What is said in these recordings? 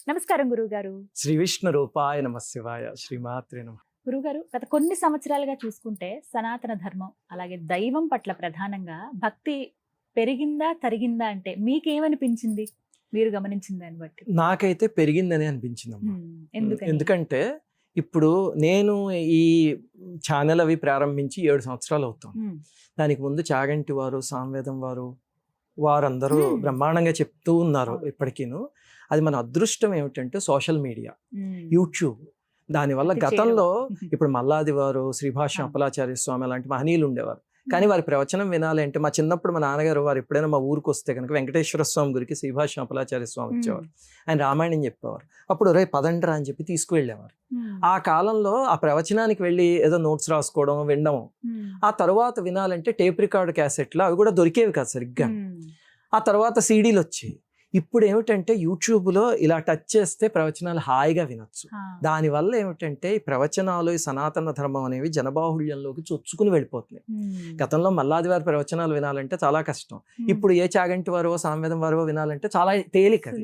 నమస్కారం గురువుగారు. శ్రీ విష్ణు రూపాయ నమ శివాయ శ్రీమాత్రే నమ. గురువుగారు, గత కొన్ని సంవత్సరాలుగా చూసుకుంటే సనాతన ధర్మం అలాగే దైవం పట్ల ప్రధానంగా భక్తి పెరిగిందా తరిగిందా అంటే మీకేమనిపించింది? మీరు గమనించిన దాన్ని బట్టి. నాకైతే పెరిగిందని అనిపించిందమ్మా. ఎందుకని? ఎందుకంటే ఇప్పుడు నేను ఈ ఛానల్ అవి ప్రారంభించి 7 సంవత్సరాలు అవుతాం. దానికి ముందు చాగంటి వారు, సామవేదం వారందరూ బ్రహ్మాండంగా చెప్తూ ఉన్నారు ఇప్పటికీను. అది మన అదృష్టం ఏమిటంటే సోషల్ మీడియా, యూట్యూబ్. దానివల్ల గతంలో ఇప్పుడు మల్లాది వారు, శ్రీభాష్యం అప్పలాచార్య స్వామి అలాంటి మహనీయులు ఉండేవారు. కానీ వారి ప్రవచనం వినాలి అంటే మా చిన్నప్పుడు మా నాన్నగారు వారు ఎప్పుడైనా మా ఊరికి వస్తే కనుక వెంకటేశ్వర స్వామి గురికి శ్రీభాష్యం అప్పలాచార్య స్వామి వచ్చేవారు. ఆయన రామాయణం చెప్పేవారు. అప్పుడు రే పదండ్రా అని చెప్పి తీసుకువెళ్ళేవారు. ఆ కాలంలో ఆ ప్రవచనానికి వెళ్ళి ఏదో నోట్స్ రాసుకోవడం, వినడం. ఆ తర్వాత వినాలంటే టేప్ రికార్డ్ క్యాసెట్లు అవి కూడా దొరికేవి కాదు సరిగ్గా. ఆ తర్వాత సీడీలు వచ్చాయి. ఇప్పుడు ఏమిటంటే యూట్యూబ్లో ఇలా టచ్ చేస్తే ప్రవచనాలు హాయిగా వినొచ్చు. దానివల్ల ఏమిటంటే ఈ ప్రవచనాలు, ఈ సనాతన ధర్మం అనేవి జనబాహుళ్యంలోకి చొచ్చుకుని వెళ్ళిపోతున్నాయి. గతంలో మల్లాది వారి ప్రవచనాలు వినాలంటే చాలా కష్టం. ఇప్పుడు ఏ చాగంటి వారో, సామవేదం వారో వినాలంటే చాలా తేలిక,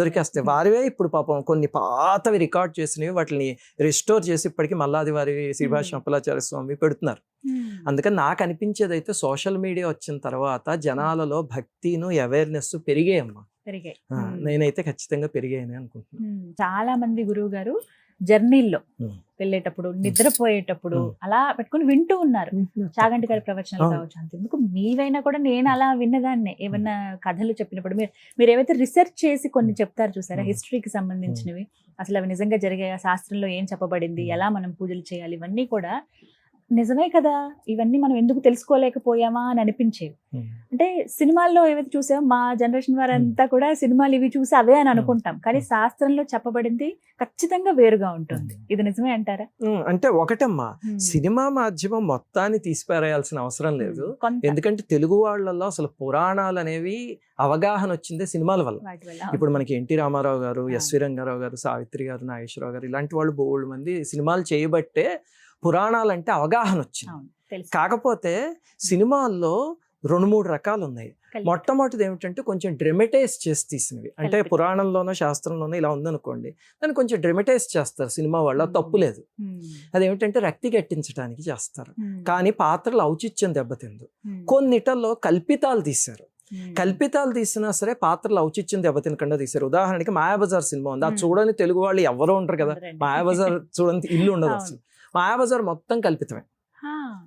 దొరికేస్తాయి. వారివే ఇప్పుడు పాపం కొన్ని పాతవి రికార్డ్ చేసినవి వాటిని రిస్టోర్ చేసి ఇప్పటికీ మల్లాది వారి, శ్రీభాష్యం అప్పలాచార్య స్వామి పెడుతున్నారు. అందుకని నాకు అనిపించేది అయితే సోషల్ మీడియా వచ్చిన తర్వాత జనాలలో భక్తిను, అవేర్నెస్ పెరిగాయమ్మా. నేనైతే ఖచ్చితంగా పెరిగాయని అనుకుంటున్నాను. చాలా మంది గురువు గారు జర్నీల్లో వెళ్ళేటప్పుడు, నిద్రపోయేటప్పుడు అలా పెట్టుకుని వింటూ ఉన్నారు చాగంటి గారి ప్రవచనాలు కావచ్చు. అంతెందుకు మీవైనా కూడా నేను అలా విన్నదాన్నే. ఏమన్నా కథలు చెప్పినప్పుడు మీరు ఏవైతే రిసెర్చ్ చేసి కొన్ని చెప్తారు చూసారా, హిస్టరీకి సంబంధించినవి, అసలు అవి నిజంగా జరిగాయా, శాస్త్రంలో ఏం చెప్పబడింది, ఎలా మనం పూజలు చేయాలి, ఇవన్నీ కూడా నిజమే కదా, ఇవన్నీ మనం ఎందుకు తెలుసుకోలేకపోయామా అని అనిపించేవి. అంటే సినిమాల్లో ఏవైతే చూసామో మా జనరేషన్ వారంతా కూడా సినిమాలు ఇవి చూసి అవే అని అనుకుంటాం. కానీ శాస్త్రంలో చెప్పబడింది ఖచ్చితంగా వేరుగా ఉంటుంది. ఇది నిజమే అంటారా? అంటే ఒకటమ్మా, సినిమా మాధ్యమం మొత్తాన్ని తీసిపారేయాల్సిన అవసరం లేదు. ఎందుకంటే తెలుగు వాళ్ళల్లో అసలు పురాణాలు అనేవి అవగాహన వచ్చిందే సినిమాల వల్ల. ఇప్పుడు మనకి ఎన్టీ రామారావు గారు, ఎస్వి రంగారావు గారు, సావిత్రి గారు, నాగేశ్వరరావు గారు ఇలాంటి వాళ్ళు బోల్డ్ మంది సినిమాలు చేయబట్టే పురాణాలంటే అవగాహన వచ్చింది. కాకపోతే సినిమాల్లో 2-3 రకాలు ఉన్నాయి. మొట్టమొదటిది ఏమిటంటే కొంచెం డ్రమటైజ్ చేసి తీసినవి. అంటే పురాణంలోనో శాస్త్రంలోనో ఇలా ఉందనుకోండి, దాన్ని కొంచెం డ్రమటైజ్ చేస్తారు సినిమా వాళ్ళ, తప్పు లేదు. అదేమిటంటే రక్తి గట్టించడానికి చేస్తారు. కానీ పాత్రలు ఔచిత్యం దెబ్బతిందు. కొన్నిటల్లో కల్పితాలు తీశారు. కల్పితాలు తీసినా సరే పాత్రలు ఔచిత్యం దెబ్బతినకుండా తీశారు. ఉదాహరణకి మాయాబజార్ సినిమా ఉంది, అది చూడని తెలుగు వాళ్ళు ఎవరో ఉంటారు కదా. మాయాబజార్ చూడని ఇల్లు ఉండదు అసలు. మాయాబజార్ మొత్తం కల్పితమే.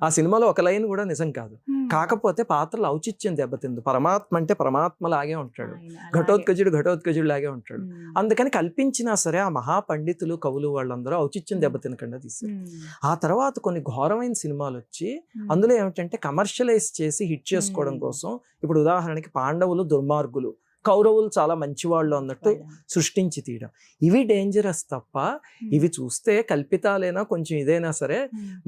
ఆ సినిమాలో ఒక లైన్ కూడా నిజం కాదు. కాకపోతే పాత్రలు ఔచిత్యం దెబ్బతింది. పరమాత్మ అంటే పరమాత్మ లాగే ఉంటాడు, ఘటోత్కజుడు లాగే ఉంటాడు. అందుకని కల్పించినా సరే ఆ మహాపండితులు, కవులు వాళ్ళందరూ ఔచిత్యం దెబ్బతినకుండా తీశారు. ఆ తర్వాత కొన్ని ఘోరమైన సినిమాలు వచ్చి అందులో ఏమిటంటే కమర్షియలైజ్ చేసి హిట్ చేసుకోవడం కోసం, ఇప్పుడు ఉదాహరణకి పాండవులు దుర్మార్గులు, కౌరవులు చాలా మంచివాళ్ళు అన్నట్టు సృష్టించి తీయడం, ఇవి డేంజరస్ తప్ప ఇవి చూస్తే కల్పితాలైనా కొంచెం ఇదైనా సరే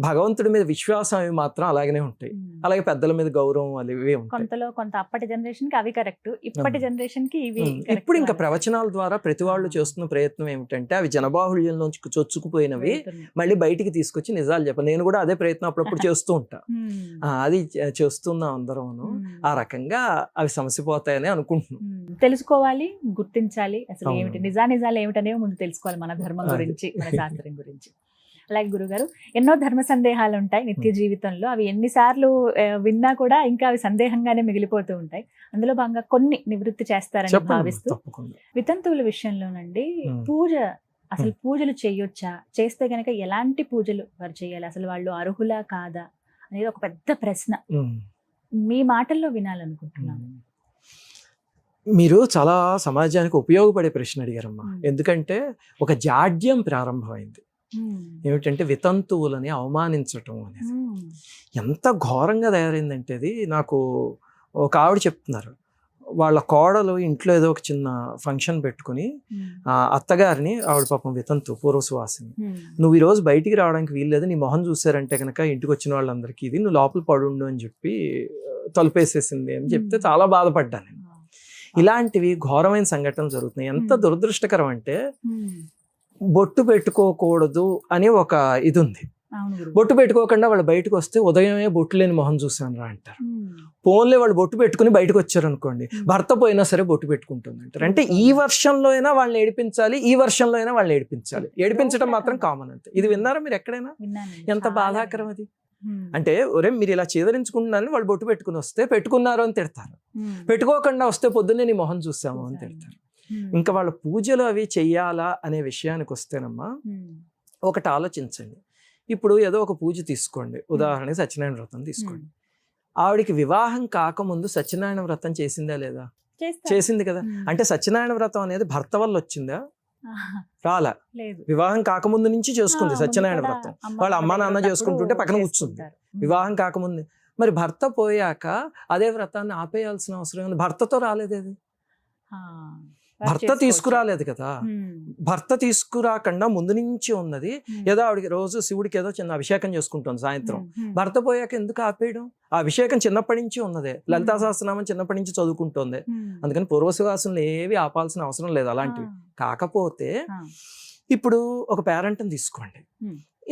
భగవంతుడి మీద విశ్వాసం అవి మాత్రం అలాగనే ఉంటాయి. అలాగే పెద్దల మీద గౌరవం అవి ఉంటాయి. కొంత అప్పటి జనరేషన్ కి అవి కరెక్ట్, ఇప్పటి జనరేషన్ కి ఇవి. ఇప్పుడు ఇంకా ప్రవచనాల ద్వారా ప్రతి వాళ్ళు చేస్తున్న ప్రయత్నం ఏమిటంటే అవి జనబాహుళ్యంలోంచి చొచ్చుకుపోయినవి మళ్ళీ బయటికి తీసుకొచ్చి నిజాలు చెప్పాలి. నేను కూడా అదే ప్రయత్నం అప్పుడప్పుడు చేస్తూ ఉంటా. అది చేస్తున్నాం అందరం. ఆ రకంగా అవి సమసిపోతాయని అనుకుంటున్నాం. తెలుసుకోవాలి, గుర్తించాలి, అసలు ఏమిటి నిజాలు ఏమిటనేవి ముందు తెలుసుకోవాలి, మన ధర్మం గురించి, మన శాస్త్రం గురించి. అలాగే గురుగారు, ఎన్నో ధర్మ సందేహాలు ఉంటాయి నిత్య జీవితంలో. అవి ఎన్నిసార్లు విన్నా కూడా ఇంకా అవి సందేహంగానే మిగిలిపోతూ ఉంటాయి. అందులో భాగంగా కొన్ని నివృత్తి చేస్తారని భావిస్తూ, వితంతువుల విషయంలోనండి పూజ, అసలు పూజలు చేయొచ్చా, చేస్తే గనక ఎలాంటి పూజలు వారు చేయాలి, అసలు వాళ్ళు అర్హులా కాదా అనేది ఒక పెద్ద ప్రశ్న. మీ మాటల్లో వినాలనుకుంటున్నాను. మీరు చాలా సమాజానికి ఉపయోగపడే ప్రశ్న అడిగారమ్మా. ఎందుకంటే ఒక జాడ్యం ప్రారంభమైంది. ఏమిటంటే వితంతువులని అవమానించటం అనేది ఎంత ఘోరంగా తయారైందంటే, అది నాకు ఒక ఆవిడ చెప్తున్నారు. వాళ్ళ కోడలు ఇంట్లో ఏదో ఒక చిన్న ఫంక్షన్ పెట్టుకుని అత్తగారిని, ఆవిడ పాపం వితంతు పూర్వసువాసిని, నువ్వు ఈరోజు బయటికి రావడానికి వీల్లేదు, నీ మొహం చూసారంటే కనుక ఇంటికి వచ్చిన వాళ్ళందరికీ ఇది, నువ్వు లోపల పడుండు అని చెప్పి తలుపేసేసింది అని చెప్తే చాలా బాధపడ్డాను నేను. ఇలాంటివి ఘోరమైన సంఘటనలు జరుగుతున్నాయి. ఎంత దురదృష్టకరం అంటే బొట్టు పెట్టుకోకూడదు అని ఒక ఇది ఉంది. అవును గురువు. బొట్టు పెట్టుకోకుండా వాళ్ళు బయటకు వస్తే ఉదయమే బొట్టు లేని మొహం చూసాను రా అంటారు. ఫోన్లే వాళ్ళు బొట్టు పెట్టుకుని బయటకు వచ్చారు అనుకోండి, భర్త పోయినా సరే బొట్టు పెట్టుకుంటుంది అంటారు. అంటే ఈ వర్షంలో అయినా వాళ్ళని ఏడిపించాలి, ఈ వర్షంలో అయినా వాళ్ళని ఏడిపించాలి. ఏడిపించడం మాత్రం కామన్ అంతే. ఇది విన్నారా మీరు ఎక్కడైనా? ఎంత బాధాకరం అది. అంటే ఒరే మీరు ఇలా చేదరించుకుంటున్నారని వాళ్ళు బొట్టు పెట్టుకుని వస్తే పెట్టుకున్నారు అని తిడతారు, పెట్టుకోకుండా వస్తే పొద్దున్నే నీ మొహం చూసాము అని తిడతారు. ఇంకా వాళ్ళ పూజలు అవి చెయ్యాలా అనే విషయానికి వస్తేనమ్మా ఒకటి ఆలోచించండి. ఇప్పుడు ఏదో ఒక పూజ తీసుకోండి, ఉదాహరణకి సత్యనారాయణ వ్రతం తీసుకోండి. ఆవిడికి వివాహం కాకముందు సత్యనారాయణ వ్రతం చేసిందా లేదా? చేసింది కదా. అంటే సత్యనారాయణ వ్రతం అనేది భర్త వల్ల వచ్చిందా? రాలా. వివాహం కాకముందు నుంచి చేసుకుంది సత్యనారాయణ వ్రతం. వాళ్ళ అమ్మా నాన్న చేసుకుంటుంటే పక్కన కూర్చుంది వివాహం కాకముందు. మరి భర్త పోయాక అదే వ్రతాన్ని ఆపేయాల్సిన అవసరం ఉంది? భర్తతో రాలేదు అది, భర్త తీసుకురాలేదు కదా. భర్త తీసుకురాకుండా ముందు నుంచి ఉన్నది. ఏదో ఆవిడకి రోజు శివుడికి ఏదో చిన్న అభిషేకం చేసుకుంటుంది సాయంత్రం. భర్త పోయాక ఎందుకు ఆపేయడం? ఆ అభిషేకం చిన్నప్పటి నుంచి ఉన్నదే. లలితా సహస్రనామం చిన్నప్పటి నుంచి చదువుకుంటుంది. అందుకని పూర్వసువాసనలు ఏవి ఆపాల్సిన అవసరం లేదు అలాంటివి. కాకపోతే ఇప్పుడు ఒక పేరెంట్ని తీసుకోండి.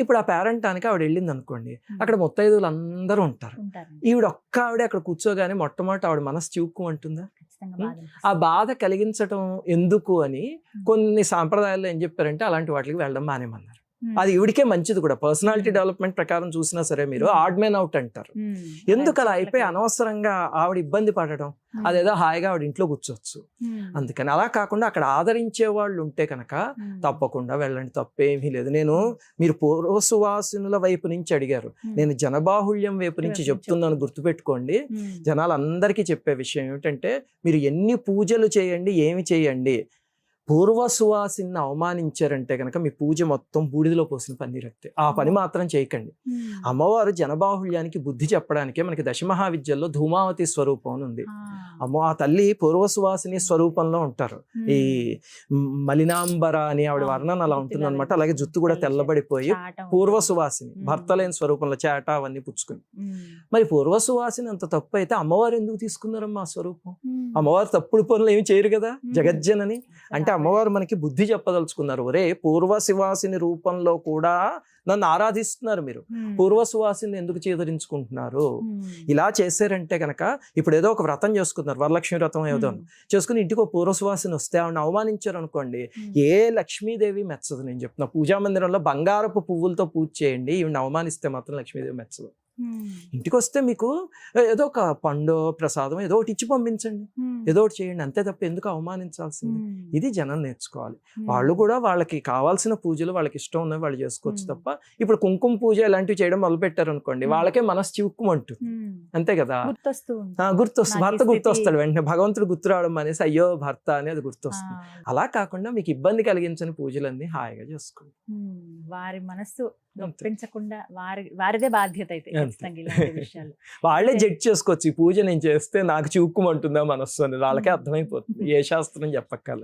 ఇప్పుడు ఆ పేరెంటానికి ఆవిడ వెళ్ళింది అనుకోండి, అక్కడ ముత్తైదువులు అందరూ ఉంటారు. ఈవిడ ఒక్క ఆవిడ అక్కడ కూర్చోగానే మొట్టమొదటి ఆవిడ మనసు చివుక్కుమంటుందా? ఆ బాధ కలిగించటం ఎందుకు అని కొన్ని సాంప్రదాయాల్లో ఏం చెప్పారంటే అలాంటి వాటికి వెళ్ళడం మానేమన్నారు. అది ఈవిడికే మంచిది కూడా. పర్సనాలిటీ డెవలప్మెంట్ ప్రకారం చూసినా సరే మీరు ఆడ్ మ్యాన్ అవుట్ అంటారు. ఎందుకు అలా అయిపోయి అనవసరంగా ఆవిడ ఇబ్బంది పడడం? అదేదో హాయిగా ఆవిడ ఇంట్లో కూర్చోవచ్చు. అందుకని అలా కాకుండా అక్కడ ఆదరించే వాళ్ళు ఉంటే కనుక తప్పకుండా వెళ్ళండి, తప్పేమీ లేదు. మీరు పూర్వసువాసినుల వైపు నుంచి అడిగారు, నేను జనబాహుళ్యం వైపు నుంచి చెప్తున్నాను, గుర్తుపెట్టుకోండి. జనాలందరికీ చెప్పే విషయం ఏమిటంటే మీరు ఎన్ని పూజలు చేయండి, ఏమి చేయండి, పూర్వసువాసిని అవమానించారంటే కనుక మీ పూజ మొత్తం బూడిదలో పోసిన పన్నీరట్టే. ఆ పని మాత్రం చేయకండి. అమ్మవారు జనబాహుళ్యానికి బుద్ధి చెప్పడానికే మనకి దశమహావిద్యల్లో ధూమావతి స్వరూపం అని ఉంది. ఆ తల్లి పూర్వసువాసిని స్వరూపంలో ఉంటారు. ఈ మలినాంబర అని ఆవిడ వర్ణన అలా ఉంటుంది అనమాట. అలాగే జుత్తు కూడా తెల్లబడిపోయి పూర్వసువాసిని, భర్త లేని స్వరూపంలో చేట అవన్నీ పుచ్చుకుని. మరి పూర్వసువాసిని అంత తప్పు అయితే అమ్మవారు ఎందుకు తీసుకున్నారమ్మా ఆ స్వరూపం? అమ్మవారు తప్పుడు పనులు ఏమి చేయరు కదా జగజ్జనని. అంటే అమ్మవారు మనకి బుద్ధి చెప్పదలుచుకున్నారు. ఒరే పూర్వశివాసిని రూపంలో కూడా నన్ను ఆరాధిస్తున్నారు, మీరు పూర్వసువాసిని ఎందుకు చేదరించుకుంటున్నారు? ఇలా చేశారంటే కనుక ఇప్పుడు ఏదో ఒక వ్రతం చేసుకున్నారు, వరలక్ష్మి వ్రతం ఏదో చేసుకుని ఇంటికి ఒక పూర్వసువాసిని వస్తే ఆవిడని అవమానించారు అనుకోండి, ఏ లక్ష్మీదేవి మెచ్చదు. నేను చెప్తున్నా, పూజా మందిరంలో బంగారపు పువ్వులతో పూజ చేయండి, ఈవిని అవమానిస్తే మాత్రం లక్ష్మీదేవి మెచ్చదు. ఇంటికి వస్తే మీకు ఏదో ఒక పండు ప్రసాదం ఏదో ఒకటి ఇచ్చి పంపించండి, ఏదో ఒకటి చేయండి, అంతే తప్ప ఎందుకు అవమానించాల్సింది? ఇది జనం నేర్చుకోవాలి. వాళ్ళు కూడా వాళ్ళకి కావాల్సిన పూజలు వాళ్ళకి ఇష్టం ఉన్నవి వాళ్ళు చేసుకోవచ్చు తప్ప ఇప్పుడు కుంకుమ పూజ ఇలాంటివి చేయడం మొదలు పెట్టారు అనుకోండి, వాళ్ళకే మనసు చివుక్కుమంటుంది. అంతే కదా, గుర్తొస్తుంది. భర్త గుర్తొస్తాడు వెంటనే, భగవంతుడు గుర్తు రావడం అనేసి అయ్యో భర్త అనేది గుర్తొస్తుంది. అలా కాకుండా మీకు ఇబ్బంది కలిగించని పూజలన్నీ హాయిగా చేసుకోండి. వారి మనస్సు నొప్పించకుండా వారిదే బాధ్యత అయితే వాళ్ళే జడ్జ్ చేసుకోవచ్చు. ఈ పూజ నేను చేస్తే నాకు చివుక్కుమంటుందా మనస్సు అని వాళ్ళకే అర్థమైపోతుంది, ఏ శాస్త్రం చెప్పక్కల.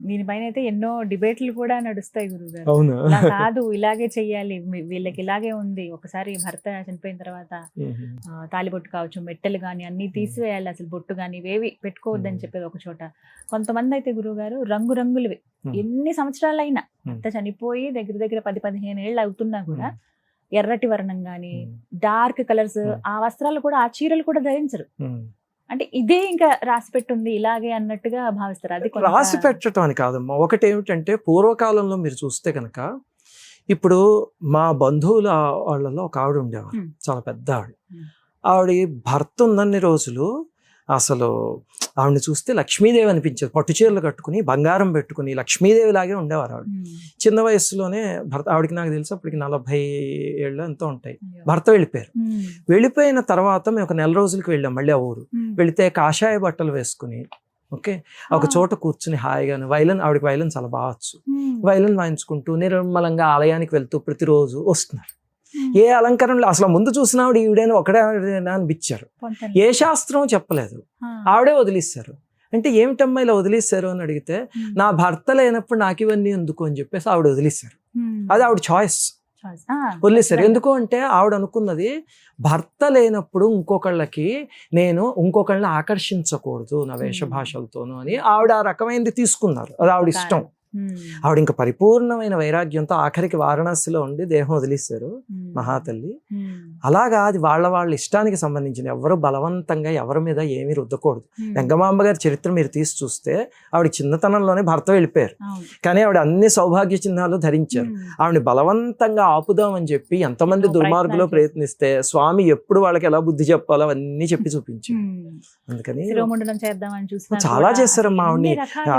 దీనిపైన అయితే ఎన్నో డిబేట్లు కూడా నడుస్తాయి గురుగారు. కాదు ఇలాగే చెయ్యాలి, వీళ్ళకి ఇలాగే ఉంది, ఒకసారి భర్త చనిపోయిన తర్వాత తాలిబొట్టు కావచ్చు, మెట్టెలు గాని అన్ని తీసివేయాలి, అసలు బొట్టు గాని ఇవేవి పెట్టుకోవద్దని చెప్పేది ఒక చోట. కొంతమంది అయితే గురువుగారు రంగురంగులవి ఎన్ని సంవత్సరాలైనా, భర్త చనిపోయి దగ్గర దగ్గర 10-15 ఏళ్ళు అవుతున్నా కూడా ఎర్రటి వర్ణం గాని డార్క్ కలర్స్ ఆ వస్త్రాలు కూడా, ఆ చీరలు కూడా ధరించరు. అంటే ఇదే ఇంకా రాసి పెట్టుంది ఇలాగే అన్నట్టుగా భావిస్తారు. అది రాసి పెట్టడం అని కాదమ్మా. ఒకటి ఏమిటంటే పూర్వకాలంలో మీరు చూస్తే కనుక, ఇప్పుడు మా బంధువుల వాళ్ళలో ఒక ఆవిడ ఉండేవారు, చాలా పెద్ద ఆవిడ భర్త ఉన్నన్ని రోజులు అసలు ఆవిడని చూస్తే లక్ష్మీదేవి అనిపించేది. పట్టు చీరలు కట్టుకుని బంగారం పెట్టుకుని లక్ష్మీదేవి లాగే ఉండేవారు ఆవిడ. చిన్న వయసులోనే భర్త, ఆవిడకి నాకు తెలిసి అప్పటికి 40 ఏళ్ళు ఎంతో ఉంటాయి, భర్త వెళ్ళిపోయారు. వెళ్ళిపోయిన తర్వాత మేము ఒక నెల రోజులకి వెళ్ళాం మళ్ళీ ఆ ఊరు. వెళితే కాషాయ బట్టలు వేసుకుని ఒక చోట కూర్చుని హాయిగా ఆవిడకి వైలన్ చాలా బాగా వచ్చు, వైలన్ వాయించుకుంటూ నిర్మలంగా ఆలయానికి వెళ్తూ ప్రతిరోజు వస్తున్నారు. ఏ అలంకరణలో అసలు ముందు చూసిన ఆవిడ ఈవిడైనా ఒకడే అనిపించారు. ఏ శాస్త్రం చెప్పలేదు, ఆవిడే వదిలేశారు. అంటే ఏమిటమ్మా ఇలా వదిలేశారు అని అడిగితే, నా భర్త లేనప్పుడు నాకు ఇవన్నీ ఎందుకు అని చెప్పేసి ఆవిడ వదిలేశారు. అది ఆవిడ చాయిస్, వదిలేశారు. ఎందుకు అంటే ఆవిడ అనుకున్నది, భర్త లేనప్పుడు ఇంకొకళ్ళని ఆకర్షించకూడదు నా వేషభాషలతోనూ అని ఆవిడ ఆ రకమైనది తీసుకున్నారు. అది ఆవిడ ఇష్టం. ఆవిడ ఇంకా పరిపూర్ణమైన వైరాగ్యంతో ఆఖరికి వారణాసిలో ఉండి దేహం వదిలేశారు మహాతల్లి. అలాగా అది వాళ్ళ ఇష్టానికి సంబంధించింది. ఎవరు బలవంతంగా ఎవరి మీద ఏమీ రుద్దకూడదు. వెంగమాంబ గారి చరిత్ర మీరు తీసి చూస్తే ఆవిడ చిన్నతనంలోనే భర్త వెళ్ళిపోయారు, కానీ ఆవిడ అన్ని సౌభాగ్య చిహ్నాలు ధరించారు. ఆవిడని బలవంతంగా ఆపుదామని చెప్పి ఎంతమంది దుర్మార్గులో ప్రయత్నిస్తే స్వామి ఎప్పుడు వాళ్ళకి ఎలా బుద్ధి చెప్పాలో అవన్నీ చెప్పి చూపించారు. అందుకని చాలా చేశారమ్మా.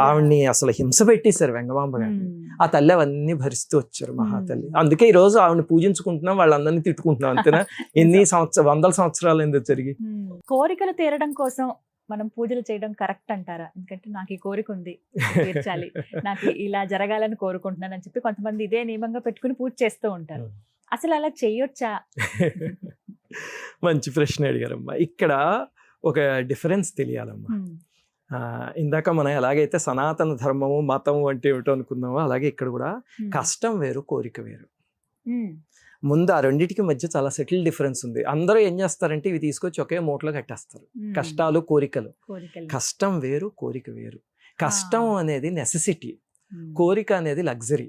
ఆవిడ్ని అసలు హింస పెట్టేశారు వెంగమాంబ గారిని. ఆ తల్లి అవన్నీ భరిస్తూ వచ్చారు మహాతల్లి. అందుకే ఈ రోజు ఆవిడని పూజించుకుంటున్నాం, వాళ్ళందరినీ తిట్టుకుంటున్నాం. అంతేనా? ఎన్ని వందల సంవత్సరాలు ఎందుకు జరిగి. కోరికలు తీరడం కోసం మనం పూజలు చేయడం కరెక్ట్ అంటారా? ఎందుకంటే నాకు ఈ కోరిక ఉంది, తీర్చాలి, నాకు ఇలా జరగాలని కోరుకుంటున్నాను అని చెప్పి కొంతమంది ఇదే నియమంగా పెట్టుకుని పూజ చేస్తూ ఉంటారు. అసలు అలా చేయొచ్చా? మంచి ప్రశ్న అడిగారమ్మా. ఇక్కడ ఒక డిఫరెన్స్ తెలియాలమ్మా. ఇందాక మనం ఎలాగైతే సనాతన ధర్మము మతము అంటే ఏమిటో అనుకున్నామో అలాగే ఇక్కడ కూడా కష్టం వేరు కోరిక వేరు. ముందు ఆ రెండింటికి మధ్య చాలా సెటిల్ డిఫరెన్స్ ఉంది. అందరూ ఏం చేస్తారంటే ఇవి తీసుకొచ్చి ఒకే మూటలో కట్టేస్తారు, కష్టాలు కోరికలు. కష్టం వేరు కోరిక వేరు. కష్టం అనేది నెసెసిటీ, కోరిక అనేది లగ్జరీ.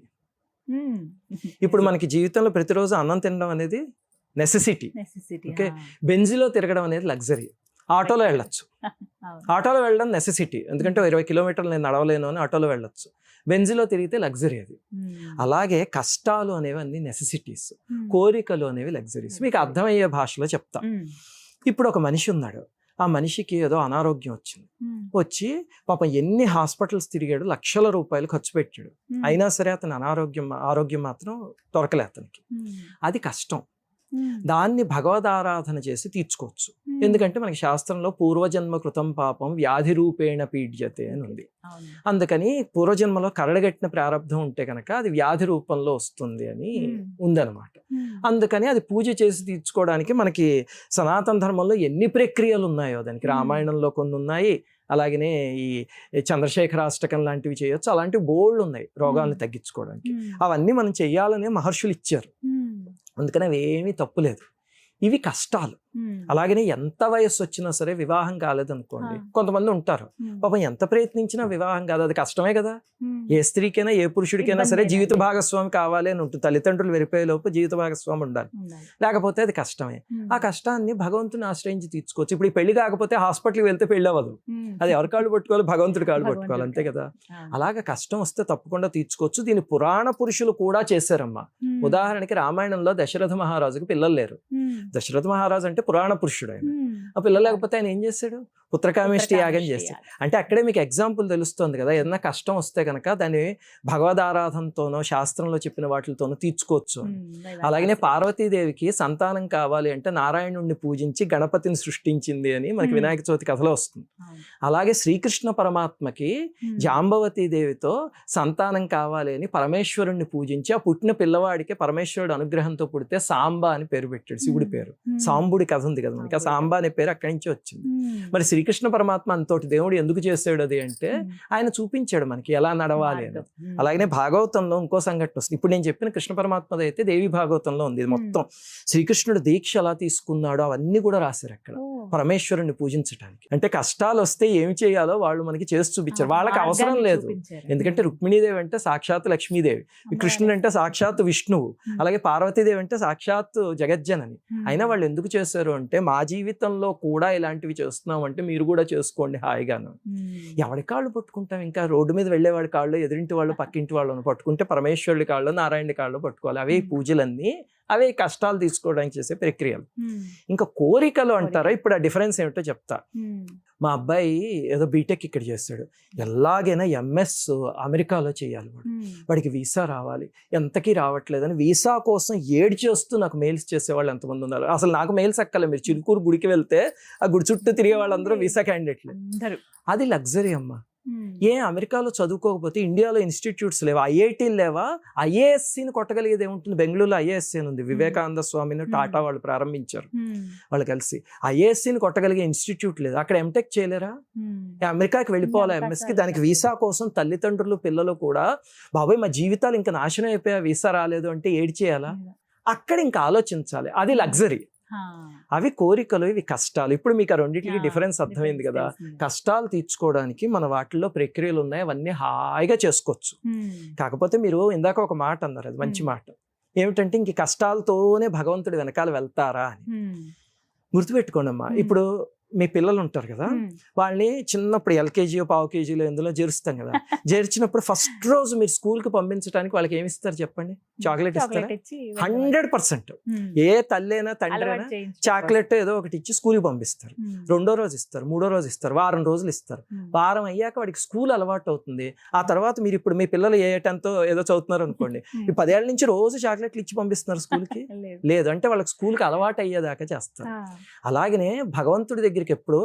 ఇప్పుడు మనకి జీవితంలో ప్రతిరోజు అన్నం తినడం అనేది నెసెసిటీ. ఓకే, బెంజిలో తిరగడం అనేది లగ్జరీ. ఆటోలో వెళ్ళొచ్చు, ఆటోలో వెళ్ళడం నెసెసిటీ, ఎందుకంటే 20 కిలోమీటర్లు నేను నడవలేను అని ఆటోలో వెళ్ళొచ్చు. బెంజిలో తిరిగితే లగ్జరీ అది. అలాగే కష్టాలు అనేవి అన్ని నెసెసిటీస్, కోరికలు అనేవి లగ్జరీస్. మీకు అర్థమయ్యే భాషలో చెప్తా. ఇప్పుడు ఒక మనిషి ఉన్నాడు, ఆ మనిషికి ఏదో అనారోగ్యం వచ్చింది. వచ్చి పాపం ఎన్ని హాస్పిటల్స్ తిరిగాడు, లక్షల రూపాయలు ఖర్చు పెట్టాడు. అయినా సరే అతని ఆరోగ్యం మాత్రం దొరకలే అతనికి. అది కష్టం. దాన్ని భగవద్ ఆరాధన చేసి తీర్చుకోవచ్చు. ఎందుకంటే మనకి శాస్త్రంలో పూర్వజన్మ కృతం పాపం వ్యాధి రూపేణ పీడ్యతే అని ఉంది. అందుకని పూర్వజన్మలో కరడగట్టిన ప్రారంధం ఉంటే కనుక అది వ్యాధి రూపంలో వస్తుంది అని ఉందన్నమాట. అందుకని అది పూజ చేసి తీర్చుకోవడానికి మనకి సనాతన ధర్మంలో ఎన్ని ప్రక్రియలు ఉన్నాయో దానికి రామాయణంలో కొన్ని ఉన్నాయి. అలాగనే ఈ చంద్రశేఖరాష్టకం లాంటివి చేయొచ్చు. అలాంటివి బోల్డ్ ఉన్నాయి రోగాలను తగ్గించుకోవడానికి. అవన్నీ మనం చెయ్యాలనే మహర్షులు ఇచ్చారు. అందుకని అవి ఏమీ తప్పులేదు. ఇవి కష్టాలు. అలాగనే ఎంత వయస్సు వచ్చినా సరే వివాహం కాలేదనుకోండి, కొంతమంది ఉంటారు పాపం ఎంత ప్రయత్నించినా వివాహం కాదు, అది కష్టమే కదా. ఏ స్త్రీకైనా ఏ పురుషుడికైనా సరే జీవిత భాగస్వామి కావాలి అని ఉంటుంది. తల్లిదండ్రులు వెరిపోయే లోపు జీవిత భాగస్వామి ఉండాలి, లేకపోతే అది కష్టమే. ఆ కష్టాన్ని భగవంతుని ఆశ్రయించి తీర్చుకోవచ్చు. ఇప్పుడు ఈ పెళ్లి కాకపోతే హాస్పిటల్కి వెళ్తే పెళ్లి అవ్వదు, అది ఎవరి కాళ్ళు పట్టుకోవాలి, భగవంతుడి కాళ్ళు పట్టుకోవాలి, అంతే కదా. అలాగే కష్టం వస్తే తప్పకుండా తీర్చుకోవచ్చు. దీని పురాణ పురుషులు కూడా చేశారమ్మా. ఉదాహరణకి రామాయణంలో దశరథ మహారాజుకు పిల్లలు లేరు. దశరథ మహారాజు అంటే పురాణ పురుషుడు. ఆయన ఆ పిల్లలు లేకపోతే ఆయన ఏం చేశాడు? పుత్రకామేష్టి యాగం చేశాడు. అంటే అక్కడే మీకు ఎగ్జాంపుల్ తెలుస్తుంది కదా, ఏదైనా కష్టం వస్తే కనుక దాన్ని భగవద్ ఆరాధనతోనో శాస్త్రంలో చెప్పిన వాటితోనో తీర్చుకోవచ్చు. అలాగనే పార్వతీదేవికి సంతానం కావాలి అంటే నారాయణుడిని పూజించి గణపతిని సృష్టించింది అని మనకి వినాయక చవితి కథలో వస్తుంది. అలాగే శ్రీకృష్ణ పరమాత్మకి జాంబవతీ దేవితో సంతానం కావాలి అని పరమేశ్వరుణ్ణి పూజించి ఆ పుట్టిన పిల్లవాడికి పరమేశ్వరుడు అనుగ్రహంతో పుడితే సాంబా అని పేరు పెట్టాడు. శివుడి పేరు సాంబుడి కథ ఉంది కదా మనకి, ఆ సాంబా అనే పేరు అక్కడి నుంచి వచ్చింది. మరి శ్రీకృష్ణ పరమాత్మ అంతోటి దేవుడు ఎందుకు చేశాడు అది అంటే ఆయన చూపించాడు మనకి ఎలా నడవాలి అని. అలాగనే భాగవతంలో ఇంకో సంఘటన వస్తుంది. ఇప్పుడు నేను చెప్పిన కృష్ణ పరమాత్మది అయితే దేవి భాగవతంలో ఉంది. మొత్తం శ్రీకృష్ణుడు దీక్ష ఎలా తీసుకున్నాడో అవన్నీ కూడా రాశారు అక్కడ పరమేశ్వరుణ్ణి పూజించడానికి. అంటే కష్టాలు వస్తే ఏమి చేయాలో వాళ్ళు మనకి చేసి చూపించారు. వాళ్ళకి అవసరం లేదు, ఎందుకంటే రుక్మిణీదేవి అంటే సాక్షాత్ లక్ష్మీదేవి, కృష్ణుడు అంటే సాక్షాత్ విష్ణువు, అలాగే పార్వతీదేవి అంటే సాక్షాత్ జగజ్జనని. అయినా వాళ్ళు ఎందుకు చేశారు అంటే మా జీవితంలో కూడా ఇలాంటివి చేస్తున్నాం అంటే మీరు కూడా చేసుకోండి హాయిగాను. ఎవరి కాళ్ళు పట్టుకుంటాం? ఇంకా రోడ్డు మీద వెళ్ళేవాడి కాళ్ళు, ఎదురింటి వాళ్ళు పక్కింటి వాళ్ళను పట్టుకుంటే పరమేశ్వరుడి కాళ్ళు, నారాయణ కాళ్ళు పట్టుకోవాలి. అవే పూజలన్నీ, అవే కష్టాలు తీసుకోవడానికి చేసే ప్రక్రియలు. ఇంకా కోరికలు అంటారా, ఇప్పుడు ఆ డిఫరెన్స్ ఏమిటో చెప్తా. మా అబ్బాయి ఏదో బీటెక్ ఇక్కడ చేస్తాడు, ఎలాగైనా ఎంఎస్ అమెరికాలో చేయాలి, వాడికి వీసా రావాలి, ఎంతకీ రావట్లేదని వీసా కోసం ఏడ్చేస్తూ నాకు మెయిల్స్ చేసేవాళ్ళు ఎంతమంది ఉన్నారు. అసలు నాకు మెయిల్స్ ఎక్కలే. మీరు చిలుకూరు గుడికి వెళ్తే ఆ గుడి చుట్టూ తిరిగే వాళ్ళందరూ వీసా క్యాండిడేట్లే. అది లగ్జరీ అమ్మా. ఏ అమెరికాలో చదువుకోకపోతే ఇండియాలో ఇన్స్టిట్యూట్స్ లేవా, ఐఐటీలు లేవా? ఐఏఎస్సీని కొట్టగలిగేది ఏముంటుంది? బెంగళూరులో ఐఏఎస్సీ అని ఉంది, వివేకానంద స్వామిని టాటా వాళ్ళు ప్రారంభించారు వాళ్ళు కలిసి. ఐఏఎస్సీని కొట్టగలిగే ఇన్స్టిట్యూట్ లేదు. అక్కడ ఎంటెక్ చేయలేరా? అమెరికాకి వెళ్ళిపోవాలి ఎంఎస్కి. దానికి వీసా కోసం తల్లిదండ్రులు పిల్లలు కూడా బాబాయ్ మా జీవితాలు ఇంకా నాశనం అయిపోయా, వీసా రాలేదు అంటే ఏడ్ చేయాలా? అక్కడ ఇంకా ఆలోచించాలి. అది లగ్జరీ. అవి కోరికలు, ఇవి కష్టాలు. ఇప్పుడు మీకు ఆ రెండింటికి డిఫరెన్స్ అర్థమైంది కదా. కష్టాలు తీర్చుకోవడానికి మన వాటిల్లో ప్రక్రియలు ఉన్నాయి, అవన్నీ హాయిగా చేసుకోవచ్చు. కాకపోతే మీరు ఇందాక ఒక మాట అన్నారు, అది మంచి మాట. ఏమిటంటే ఇంక కష్టాలతోనే భగవంతుడి వెనకాల వెళ్తారా అని గుర్తుపెట్టుకోండి అమ్మా. ఇప్పుడు మీ పిల్లలు ఉంటారు కదా, వాళ్ళని చిన్నప్పుడు ఎల్కేజీ పావు కేజీలో ఎందులో చేరుస్తాం కదా. చేర్చినప్పుడు ఫస్ట్ రోజు మీరు స్కూల్కి పంపించడానికి వాళ్ళకి ఏమి ఇస్తారు చెప్పండి? చాక్లెట్ ఇస్తారా? 100%. ఏ తల్లైనా తండ్రైనా చాక్లెట్ ఏదో ఒకటి ఇచ్చి స్కూల్కి పంపిస్తారు. రెండో రోజు ఇస్తారు, మూడో రోజు ఇస్తారు, వారం రోజులు ఇస్తారు. వారం అయ్యాక వాడికి స్కూల్ అలవాటు అవుతుంది. ఆ తర్వాత మీరు ఇప్పుడు మీ పిల్లలు ఏ 10th ఏదో చదువుతున్నారు అనుకోండి, ఈ 10 ఏళ్ల నుంచి రోజు చాక్లెట్లు ఇచ్చి పంపిస్తున్నారు స్కూల్కి? లేదు. అంటే వాళ్ళకి స్కూల్కి అలవాటు అయ్యేదాకా చేస్తారు. అలాగనే భగవంతుడి దగ్గరికి ఎప్పుడు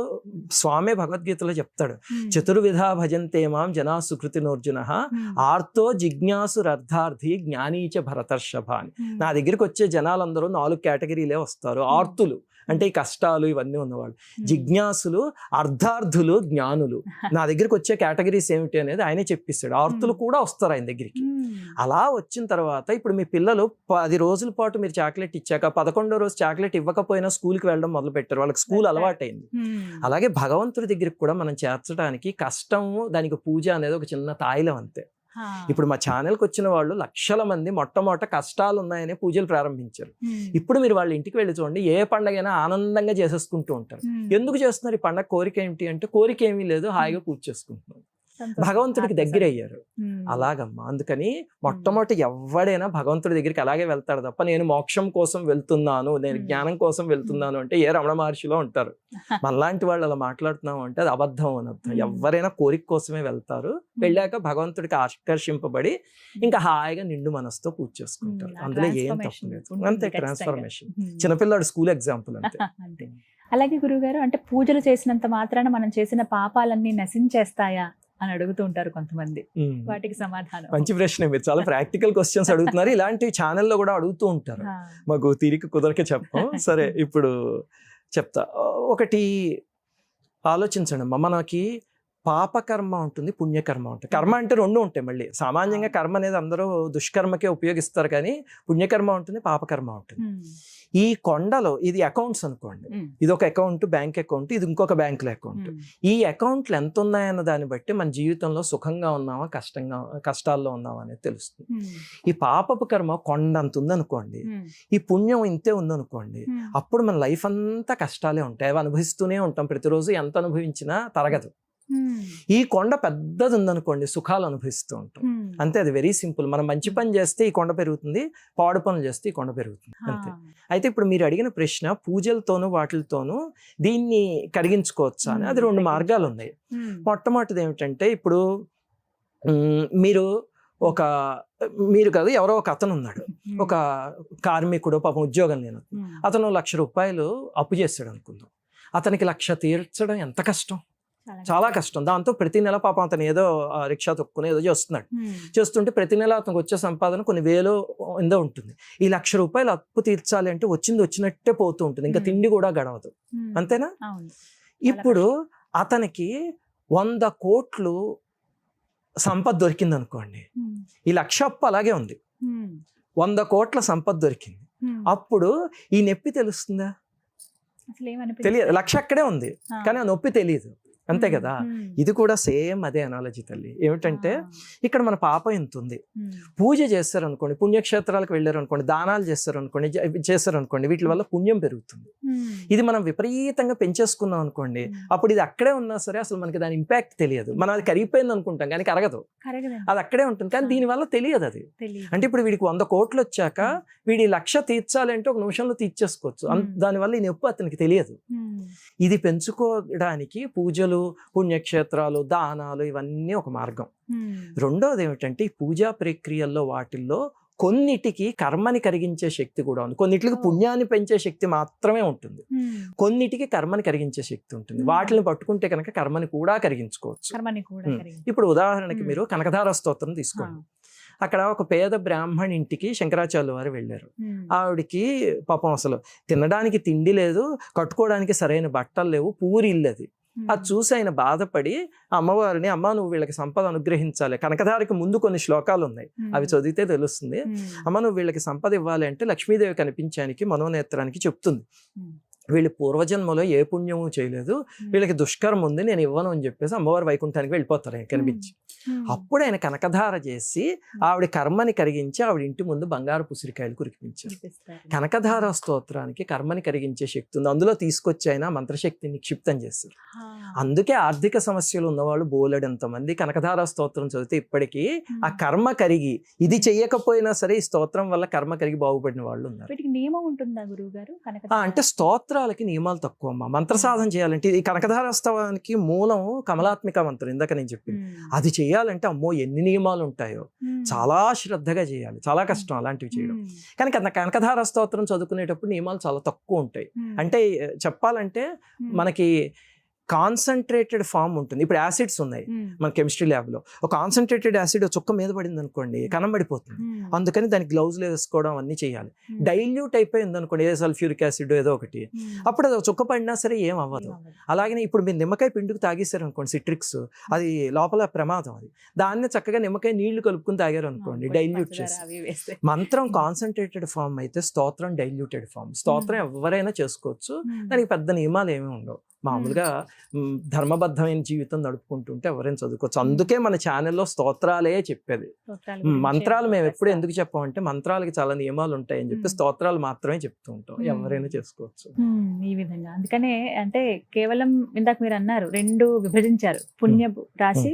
స్వామి భగవద్గీతలో చెప్తాడు, చతుర్విధ భజంతే మాం జనా సుకృతినోర్జున ఆర్తో జిజ్ఞాసురర్థార్థి జ్ఞానీచ భరతర్షభ అని. నా దగ్గరికి వచ్చే జనాలందరూ 4 కేటగిరీలే వస్తారు. ఆర్తులు అంటే ఈ కష్టాలు ఇవన్నీ ఉన్నవాళ్ళు, జిజ్ఞాసులు, అర్ధార్థులు, జ్ఞానులు. నా దగ్గరికి వచ్చే కేటగిరీస్ ఏమిటి అనేది ఆయనే చెప్పిస్తాడు. ఆర్తులు కూడా వస్తారు ఆయన దగ్గరికి. అలా వచ్చిన తర్వాత ఇప్పుడు మీ పిల్లలు 10 రోజుల పాటు మీరు చాక్లెట్ ఇచ్చాక 11వ రోజు చాక్లెట్ ఇవ్వకపోయినా స్కూల్కి వెళ్ళడం మొదలు పెట్టారు. వాళ్ళకి స్కూల్ అలవాటైంది. అలాగే భగవంతుడి దగ్గరికి కూడా మనం చేర్చడానికి కష్టము, దానికి పూజ అనేది ఒక చిన్న తాయిలం అంతే. ఇప్పుడు మా ఛానల్కి వచ్చిన వాళ్ళు లక్షల మంది మొట్టమొదట కష్టాలు ఉన్నాయని పూజలు ప్రారంభించారు. ఇప్పుడు మీరు వాళ్ళ ఇంటికి వెళ్ళి చూడండి, ఏ పండగైనా ఆనందంగా చేసేసుకుంటూ ఉంటారు. ఎందుకు చేస్తున్నారు ఈ పండగ? కోరిక ఏమిటి అంటే కోరిక ఏమీ లేదు, హాయిగా పూజ చేసుకుంటున్నారు, భగవంతుడికి దగ్గర అయ్యారు. అలాగమ్మా. అందుకని మొట్టమొదటి ఎవడైనా భగవంతుడి దగ్గరికి అలాగే వెళ్తాడు తప్ప నేను మోక్షం కోసం వెళ్తున్నాను, నేను జ్ఞానం కోసం వెళ్తున్నాను అంటే ఏ రమణ మహర్షిలో ఉంటారు. మనలాంటి వాళ్ళు అలా మాట్లాడుతున్నాం అంటే అది అబద్ధం అని అర్థం. ఎవరైనా కోరిక కోసమే వెళ్తారు. వెళ్ళాక భగవంతుడికి ఆకర్షింపబడి ఇంకా హాయిగా నిండు మనసుతో పూజ చేసుకుంటారు. అందులో ఏం తప్పు లేదు. అంతే, ట్రాన్స్ఫర్మేషన్. చిన్నపిల్లాడు స్కూల్ ఎగ్జాంపుల్ అంతే. అలాగే గురుగారు, అంటే పూజలు చేసినంత మాత్రాన మనం చేసిన పాపాలన్నీ నశించేస్తాయా అని అడుగుతూ ఉంటారు కొంతమంది. వాటికి సమాధానం? మంచి ప్రశ్న. మీరు చాలా ప్రాక్టికల్ క్వశ్చన్స్ అడుగుతున్నారు. ఇలాంటి ఛానల్లో కూడా అడుగుతూ ఉంటారు. మాకు తీరిక కుదరక చెప్పాం. సరే, ఇప్పుడు చెప్తా. ఒకటి ఆలోచించండి అమ్మా. మనకి పాపకర్మ ఉంటుంది, పుణ్యకర్మ ఉంటుంది. కర్మ అంటే 2 ఉంటాయి. మళ్ళీ సామాన్యంగా కర్మ అనేది అందరూ దుష్కర్మకే ఉపయోగిస్తారు, కానీ పుణ్యకర్మ ఉంటుంది, పాపకర్మ ఉంటుంది. ఈ కొండలో ఇది అకౌంట్స్ అనుకోండి, ఇది ఒక అకౌంట్, బ్యాంక్ అకౌంట్, ఇది ఇంకొక బ్యాంకుల అకౌంట్. ఈ అకౌంట్లు ఎంత ఉన్నాయన్న దాన్ని బట్టి మన జీవితంలో సుఖంగా ఉన్నామా కష్టాల్లో ఉన్నామా అనేది తెలుస్తుంది. ఈ పాపపు కర్మ కొండంత ఉందనుకోండి, ఈ పుణ్యం ఇంతే ఉందనుకోండి, అప్పుడు మన లైఫ్ అంతా కష్టాలే ఉంటాయి. అవి అనుభవిస్తూనే ఉంటాం. ప్రతిరోజు ఎంత అనుభవించినా తరగదు. ఈ కొండ పెద్దది ఉందనుకోండి, సుఖాలు అనుభవిస్తూ ఉంటాం. అంతే, అది వెరీ సింపుల్. మనం మంచి పని చేస్తే ఈ కొండ పెరుగుతుంది, పాడు పనులు చేస్తే ఈ కొండ పెరుగుతుంది, అంతే. అయితే ఇప్పుడు మీరు అడిగిన ప్రశ్న, పూజలతోనూ వాటితోనూ దీన్ని కరిగించుకోవచ్చా అని, అది 2 మార్గాలు ఉన్నాయి. మొట్టమొదటిది ఏమిటంటే, ఇప్పుడు మీరు కాదు, ఎవరో ఒక అతను ఉన్నాడు, ఒక కార్మికుడు, పాపం ఉద్యోగం లేను. అతను 1,00,000 రూపాయలు అప్పు చేస్తాడు అనుకుందాం. అతనికి 1,00,000 తీర్చడం ఎంత కష్టం, చాలా కష్టం. దాంతో ప్రతి నెల పాపం అతను ఏదో రిక్షా తొక్కుని ఏదో చేస్తున్నాడు. చేస్తుంటే ప్రతి నెల అతనికి వచ్చే సంపాదన కొన్ని వేలు ఎందో ఉంటుంది. ఈ 1,00,000 రూపాయలు అప్పు తీర్చాలి అంటే వచ్చినట్టే పోతూ ఉంటుంది, ఇంకా తిండి కూడా గడవదు, అంతేనా? ఇప్పుడు అతనికి 100 కోట్లు సంపద దొరికింది అనుకోండి. ఈ 1,00,000 అప్పు అలాగే ఉంది, 100 కోట్ల సంపద దొరికింది. అప్పుడు ఈ నొప్పి తెలుస్తుందా? తెలియదు. 1,00,000 అక్కడే ఉంది, కానీ ఆ నొప్పి తెలియదు, అంతే కదా. ఇది కూడా సేమ్ అదే అనాలజీ తల్లి. ఏమిటంటే ఇక్కడ మన పాపం ఎంత ఉంది. పూజ చేస్తారనుకోండి, పుణ్యక్షేత్రాలకు వెళ్ళారనుకోండి, దానాలు చేస్తారనుకోండి, వీటి వల్ల పుణ్యం పెరుగుతుంది. ఇది మనం విపరీతంగా పెంచేసుకున్నాం అనుకోండి, అప్పుడు ఇది అక్కడే ఉన్నా సరే అసలు మనకి దాని ఇంపాక్ట్ తెలియదు. మనం అది కరిగిపోయింది అనుకుంటాం, కానీ కరగదు, అది అక్కడే ఉంటుంది, కానీ దీనివల్ల తెలియదు అది. అంటే ఇప్పుడు వీడికి 100 కోట్లు వచ్చాక వీడి 1,00,000 తీర్చాలంటే ఒక నిమిషంలో తీర్చేసుకోవచ్చు. దానివల్ల ఈ నొప్పి అతనికి తెలియదు. ఇది పెంచుకోవడానికి పూజలు, పుణ్యక్షేత్రాలు, దానాలు ఇవన్నీ ఒక మార్గం. రెండోది ఏమిటంటే, ఈ పూజా ప్రక్రియల్లో వాటిల్లో కొన్నిటికి కర్మని కరిగించే శక్తి కూడా ఉంది, కొన్నిటికి పుణ్యాన్ని పెంచే శక్తి మాత్రమే ఉంటుంది, కొన్నిటికి కర్మని కరిగించే శక్తి ఉంటుంది. వాటిని పట్టుకుంటే కనుక కర్మని కూడా కరిగించుకోవచ్చు. ఇప్పుడు ఉదాహరణకి మీరు కనకధార స్తోత్రం తీసుకోండి. అక్కడ ఒక పేద బ్రాహ్మణి ఇంటికి శంకరాచార్యుల వారు వెళ్ళారు. ఆవిడికి పాపం అసలు తినడానికి తిండి లేదు, కట్టుకోవడానికి సరైన బట్టలు లేవు, పూరి ఇల్లు అది. అది చూసి ఆయన బాధపడి అమ్మవారిని, అమ్మ నువ్వు వీళ్ళకి సంపద అనుగ్రహించాలి, కనకధారికి ముందు కొన్ని శ్లోకాలు ఉన్నాయి, అవి చదివితే తెలుస్తుంది. అమ్మ నువ్వు వీళ్ళకి సంపద ఇవ్వాలి అంటే లక్ష్మీదేవి కనిపించానికి మనోనేత్రానికి చెప్తుంది, వీళ్ళు పూర్వజన్మలో ఏ పుణ్యము చేయలేదు, వీళ్ళకి దుష్కర్మ ఉంది, నేను ఇవ్వను అని చెప్పేసి అమ్మవారి వైకుంఠానికి వెళ్ళిపోతారు ఆయన కనిపించి. అప్పుడు ఆయన కనకధార చేసి ఆవిడ కర్మని కరిగించి ఆవిడ ఇంటి ముందు బంగారు పుసిరికాయలు కురిపించారు. కనకధార స్తోత్రానికి కర్మని కరిగించే శక్తి ఉంది, అందులో తీసుకొచ్చి ఆయన మంత్రశక్తిని నిక్షిప్తం చేశారు. అందుకే ఆర్థిక సమస్యలు ఉన్నవాళ్ళు బోలెడంత మంది కనకధార స్తోత్రం చదివితే ఇప్పటికీ ఆ కర్మ కరిగి, ఇది చెయ్యకపోయినా సరే ఈ స్తోత్రం వల్ల కర్మ కరిగి బాగుపడిన వాళ్ళు ఉన్నారు. నియమం ఉంటుందా గురువు గారు? అంటే స్తోత్రాలకి నియమాలు తక్కువ అమ్మా. మంత్ర సాధన చేయాలంటే ఈ కనకధారస్తవానికి మూలం కమలాత్మిక మంత్రం, ఇందాక నేను చెప్పింది. అది చేయాలంటే అమ్మో ఎన్ని నియమాలు ఉంటాయో, చాలా శ్రద్ధగా చేయాలి, చాలా కష్టం అలాంటివి చేయడం. కానీ కనకధార స్తోత్రం చదువుకునేటప్పుడు నియమాలు చాలా తక్కువ ఉంటాయి. అంటే చెప్పాలంటే మనకి కాన్సన్ట్రేటెడ్ ఫామ్ ఉంటుంది. ఇప్పుడు యాసిడ్స్ ఉన్నాయి మన కెమిస్ట్రీ ల్యాబ్లో, ఒక కాన్సన్ట్రేటెడ్ యాసిడ్ చుక్క మీద పడింది అనుకోండి కనబడిపోతుంది, అందుకని దానికి గ్లౌజ్లు వేసుకోవడం అన్నీ చేయాలి. డైల్యూట్ అయిపోయింది అనుకోండి, ఏ సల్ఫ్యూరిక్ యాసిడ్ ఏదో ఒకటి, అప్పుడు అది చుక్క పడినా సరే ఏం అవ్వదు. అలాగే ఇప్పుడు మీరు నిమ్మకాయ పిండుకు తాగేశారు అనుకోండి సిట్రిక్స్, అది లోపల ప్రమాదం. అది దాన్ని చక్కగా నిమ్మకాయ నీళ్లు కలుపుకుని తాగారు అనుకోండి, డైల్యూట్ చేసి. మంత్రం కాన్సన్ట్రేటెడ్ ఫామ్ అయితే స్తోత్రం డైల్యూటెడ్ ఫామ్. స్తోత్రం ఎవరైనా చేసుకోవచ్చు, దానికి పెద్ద నియమాలు ఏమీ ఉండవు. మామూలుగా ధర్మబద్ధమైన జీవితం నడుపుకుంటుంటే ఎవరైనా చదువుకోవచ్చు. అందుకే మన ఛానల్లో స్తోత్రాలే చెప్పేది. మంత్రాలు మేము ఎప్పుడు ఎందుకు చెప్పామంటే మంత్రాలకి చాలా నియమాలు ఉంటాయని చెప్పి స్తోత్రాలు మాత్రమే చెప్తూ ఉంటాం, ఎవరైనా చేసుకోవచ్చు ఈ విధంగా. అందుకనే అంటే కేవలం ఇందాక మీరు అన్నారు రెండు విభజించారు, పుణ్యపు రాశి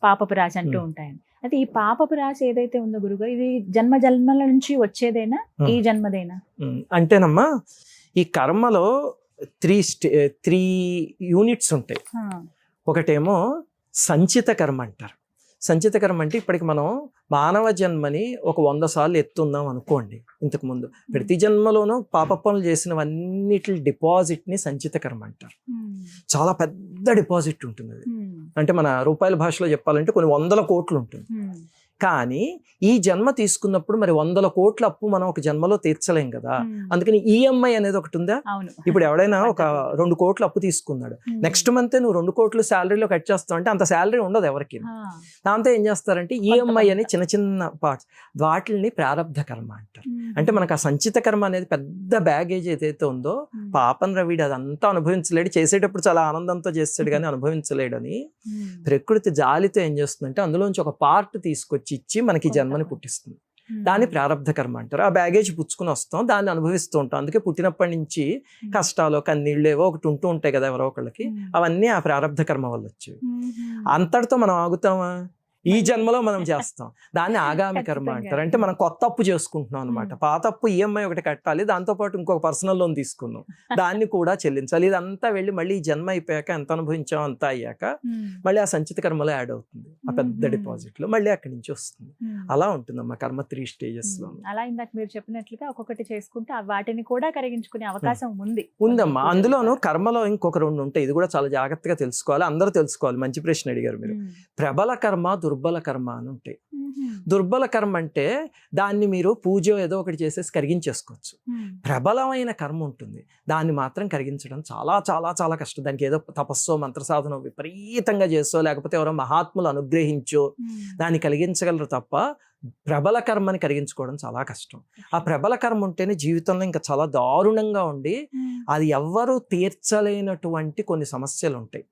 పాపపు రాశి అంటూ ఉంటాయని. అయితే ఈ పాపపు రాశి ఏదైతే ఉందో గురుగారు, ఇది జన్మ జన్మల నుంచి వచ్చేదేనా, ఈ జన్మదేనా? అంటేనమ్మా ఈ కర్మలో త్రీ యూనిట్స్ ఉంటాయి. ఒకటేమో సంచిత కర్మ అంటారు. సంచిత కర్మ అంటే ఇప్పటికి మనం మానవ జన్మని ఒక 100 సార్లు ఎత్తున్నాం అనుకోండి, ఇంతకుముందు ప్రతి జన్మలోనూ పాప పనులు చేసినవన్నిటి డిపాజిట్ని సంచిత కర్మ అంటారు. చాలా పెద్ద డిపాజిట్ ఉంటుంది అది. అంటే మన రూపాయల భాషలో చెప్పాలంటే కొన్ని 100 కోట్లు ఉంటుంది. కానీ ఈ జన్మ తీసుకున్నప్పుడు మరి 100 కోట్ల అప్పు మనం ఒక జన్మలో తీర్చలేం కదా, అందుకని ఈఎంఐ అనేది ఒకటి ఉందా. ఇప్పుడు ఎవడైనా ఒక 2 కోట్లు అప్పు తీసుకున్నాడు, నెక్స్ట్ మంత్ నువ్వు 2 కోట్లు శాలరీలో కట్ చేస్తావు అంటే అంత శాలరీ ఉండదు ఎవరికి. దాంతో ఏం చేస్తారంటే ఈఎంఐ అని చిన్న చిన్న పార్ట్స్, వాటిని ప్రారబ్ధ కర్మ అంటారు. అంటే మనకు ఆ సంచిత కర్మ అనేది పెద్ద బ్యాగేజ్ ఏదైతే ఉందో, పాపం రవిడు అదంతా అనుభవించలేడు, చేసేటప్పుడు చాలా ఆనందంతో చేస్తాడు కానీ అనుభవించలేడని ప్రకృతి జాలితో ఏం చేస్తుందంటే అందులోంచి ఒక పార్ట్ తీసుకొచ్చి ఇచ్చి మనకి జన్మని పుట్టిస్తుంది. దాన్ని ప్రారబ్ధ కర్మ అంటారు. ఆ బ్యాగేజ్ పుచ్చుకుని వస్తాం, దాన్ని అనుభవిస్తూ ఉంటాం. అందుకే పుట్టినప్పటి నుంచి కష్టాలు కన్నీళ్ళు ఏవో ఒకటి ఉంటూ ఉంటాయి కదా ఎవరో ఒకళ్ళకి, అవన్నీ ఆ ప్రారబ్ధ కర్మ వల్ల వచ్చేవి. అంతటితో మనం ఆగుతామా? ఈ జన్మలో మనం చేస్తాం, దాన్ని ఆగామి కర్మ అంటారు. అంటే మనం కొత్త అప్పు చేసుకుంటున్నాం అనమాట. పాత అప్పు ఈఎంఐ ఒకటి కట్టాలి, దాంతోపాటు ఇంకొక పర్సనల్ లోన్ తీసుకున్నాం, దాన్ని కూడా చెల్లించాలి. ఇదంతా వెళ్ళి మళ్ళీ ఈ జన్మ అయిపోయాక ఎంత అనుభవించాం అంతా అయ్యాక మళ్ళీ ఆ సంచిత కర్మలో యాడ్ అవుతుంది, ఆ పెద్ద డిపాజిట్ లో మళ్ళీ అక్కడి నుంచి వస్తుంది. అలా ఉంటుందమ్మా కర్మ 3 స్టేజెస్ లో. అలా ఇందాక మీరు చెప్పినట్లుగా ఒక్కొక్కటి చేసుకుంటే వాటిని కూడా కరిగించుకునే అవకాశం ఉందమ్మా. అందులోనూ కర్మలో ఇంకొక 2 ఉంటాయి, ఇది కూడా చాలా జాగ్రత్తగా తెలుసుకోవాలి, అందరూ తెలుసుకోవాలి. మంచి ప్రశ్న అడిగారు మీరు. ప్రబల కర్మ, దుర్బల కర్మ అని ఉంటాయి. దుర్బల కర్మ అంటే దాన్ని మీరు పూజ ఏదో ఒకటి చేసేసి కరిగించేసుకోవచ్చు. ప్రబలమైన కర్మ ఉంటుంది, దాన్ని మాత్రం కరిగించడం చాలా చాలా చాలా కష్టం. దానికి ఏదో తపస్సో మంత్ర సాధన విపరీతంగా చేసో లేకపోతే ఎవరో మహాత్ములు అనుగ్రహించో దాన్ని కలిగించగలరు తప్ప ప్రబల కర్మని కరిగించుకోవడం చాలా కష్టం. ఆ ప్రబల కర్మ ఉంటేనే జీవితంలో ఇంకా చాలా దారుణంగా ఉండి అది ఎవ్వరూ తీర్చలేనటువంటి కొన్ని సమస్యలు ఉంటాయి.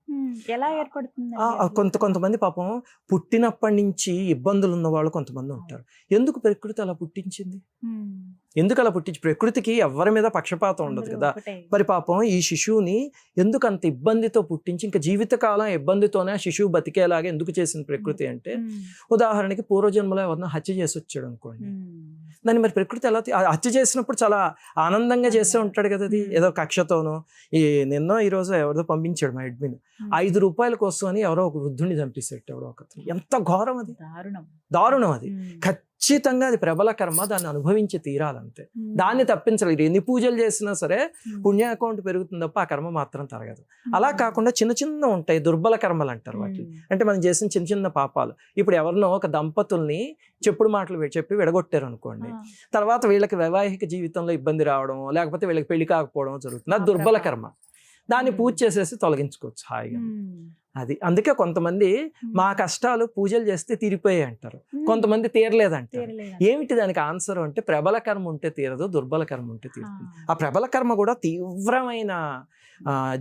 ఎలా ఏర్పడుతుంది? కొంతమంది పాపం పుట్టినప్పటి నుంచి ఇబ్బందులు ఉన్న వాళ్ళు కొంతమంది ఉంటారు. ఎందుకు ప్రకృతి అలా పుట్టించింది? ఎందుకు అలా పుట్టించి? ప్రకృతికి ఎవరి మీద పక్షపాతం ఉండదు కదా. మరి పాపం ఈ శిశువుని ఎందుకు అంత ఇబ్బందితో పుట్టించి ఇంకా జీవితకాలం ఇబ్బందితోనే ఆ శిశువు బతికేలాగా ఎందుకు చేసిన ప్రకృతి అంటే, ఉదాహరణకి పూర్వజన్మలో ఎవరినో హత్య చేసి వచ్చాడు అనుకోండి, దాన్ని మరి ప్రకృతి ఎలా హత్య చేసినప్పుడు చాలా ఆనందంగా చేస్తూ ఉంటాడు కదా, అది ఏదో కక్షతోనో. ఈరోజు ఎవరిదో పంపించాడు మా అడ్మిన్, 5 రూపాయల కోసం అని ఎవరో ఒక వృద్ధుని చంపేసేట ఎవరో ఒకరు. ఎంత ఘోరం అది, దారుణం అది. ఖచ్చితంగా అది ప్రబల కర్మ, దాన్ని అనుభవించి తీరాలంతే. దాన్ని తప్పించలేదు. ఎన్ని పూజలు చేసినా సరే పుణ్య అకౌంట్ పెరుగుతుంది తప్ప ఆ కర్మ మాత్రం తరగదు. అలా కాకుండా చిన్న చిన్న ఉంటాయి, దుర్బల కర్మలు అంటారు వాటిని. అంటే మనం చేసిన చిన్న చిన్న పాపాలు. ఇప్పుడు ఎవరినో ఒక దంపతుల్ని చెప్పుడు మాటలు చెప్పి విడగొట్టారు అనుకోండి, తర్వాత వీళ్ళకి వైవాహిక జీవితంలో ఇబ్బంది రావడం లేకపోతే వీళ్ళకి పెళ్లి కాకపోవడం జరుగుతుంది. అది దుర్బల కర్మ. దాన్ని పూజ చేసేసి తొలగించుకోవచ్చు హాయిగా. అది అందుకే కొంతమంది మా కష్టాలు పూజలు చేస్తే తీరిపోయాయి అంటారు, కొంతమంది తీరలేదంటారు. ఏమిటి దానికి ఆన్సర్ అంటే ప్రబల కర్మ ఉంటే తీరదు, దుర్బల కర్మ ఉంటే తీరుతుంది. ఆ ప్రబల కర్మ కూడా తీవ్రమైన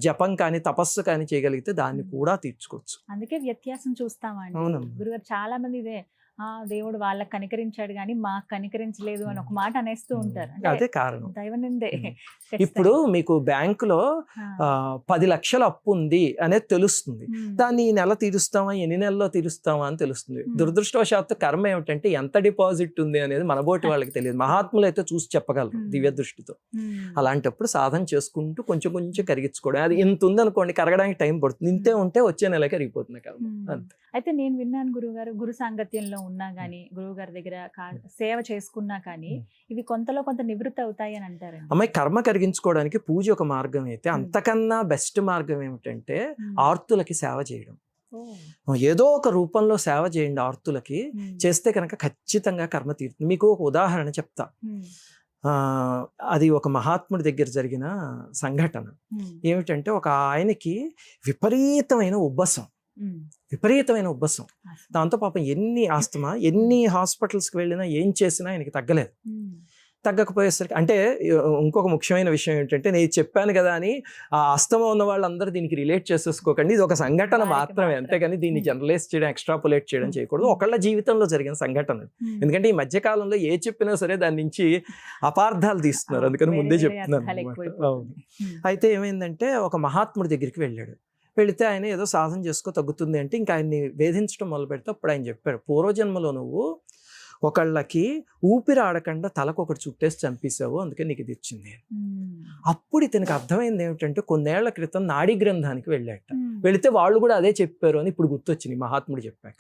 జపం కానీ తపస్సు కానీ చేయగలిగితే దాన్ని కూడా తీర్చుకోవచ్చు. అందుకే వ్యత్యాసం చూస్తామండి గురుగారు. చాలా మంది ఇదే దేవుడు వాళ్ళకి కనికరించాడు కానీ మాకు కనికరించలేదు అని ఒక మాట అనేస్తూ ఉంటారు. అదే కారణం, దైవనిందే. ఇప్పుడు మీకు బ్యాంకులో 10 లక్షల అప్పు ఉంది అనేది తెలుస్తుంది, దాన్ని ఈ నెల తీరుస్తామా ఎన్ని నెలల్లో తీరుస్తామా అని తెలుస్తుంది. దురదృష్టవశాత్తు కర్మ ఏమిటంటే ఎంత డిపాజిట్ ఉంది అనేది మనబోటి వాళ్ళకి తెలియదు, మహాత్ములు అయితే చూసి చెప్పగలరు దివ్య దృష్టితో. అలాంటప్పుడు సాధన చేసుకుంటూ కొంచెం కొంచెం కరిగించుకోవడం. అది ఇంత ఉంది అనుకోండి, కరగడానికి టైం పడుతుంది, ఇంతే ఉంటే వచ్చే నెల కరిగిపోతుంది కర్మ అంతే. అయితే నేను విన్నాను గురుగారు, గురు సాంగత్యంలో ఉన్నా గానీ గురువు గారి దగ్గర సేవ చేసుకున్నా కానీ ఇవి కొంతలో కొంత నివృత్తి అవుతాయి అని అంటారు. అమ్మాయి కర్మ కరిగించుకోవడానికి పూజ ఒక మార్గం అయితే, అంతకన్నా బెస్ట్ మార్గం ఏమిటంటే ఆర్తులకి సేవ చేయడం. ఏదో ఒక రూపంలో సేవ చేయండి ఆర్తులకి, చేస్తే కనుక ఖచ్చితంగా కర్మ తీరుతుంది. మీకు ఒక ఉదాహరణ చెప్తా. అది ఒక మహాత్ముడి దగ్గర జరిగిన సంఘటన. ఏమిటంటే ఒక ఆయనకి విపరీతమైన ఉబ్బసం, దాంతో పాపం ఎన్ని ఆస్తమా, ఎన్ని హాస్పిటల్స్కి వెళ్ళినా ఏం చేసినా ఆయనకి తగ్గలేదు. తగ్గకపోయేసరికి అంటే ఇంకొక ముఖ్యమైన విషయం ఏంటంటే, నేను చెప్పాను కదా అని ఆ ఆస్తమా ఉన్న వాళ్ళందరూ దీనికి రిలేట్ చేసేసుకోకండి, ఇది ఒక సంఘటన మాత్రమే, అంతేగాని దీన్ని జనరలైజ్ చేయడం ఎక్స్ట్రాపులేట్ చేయడం చేయకూడదు. ఒకళ్ళ జీవితంలో జరిగిన సంఘటన, ఎందుకంటే ఈ మధ్యకాలంలో ఏ చెప్పినా సరే దాని నుంచి అపార్థాలు తీస్తున్నారు, అందుకని ముందే చెప్తున్నాను. అయితే ఏమైందంటే ఒక మహాత్ముడి దగ్గరికి వెళ్ళాడు. వెళితే ఆయన ఏదో సాధన చేసుకో తగ్గుతుంది అంటే ఇంకా ఆయన్ని వేధించడం మొదలు పెడితే అప్పుడు ఆయన చెప్పాడు, పూర్వజన్మలో నువ్వు ఒకళ్ళకి ఊపిరి ఆడకుండా తలకొకటి చుట్టేసి చంపేశావు, అందుకే నీకు ఇది ఇచ్చింది. అప్పుడు ఇతనికి అర్థమైంది ఏమిటంటే, కొన్నేళ్ల క్రితం నాడీ గ్రంథానికి వెళ్ళాట, వెళితే వాళ్ళు కూడా అదే చెప్పారు అని ఇప్పుడు గుర్తొచ్చింది మహాత్ముడు చెప్పాక.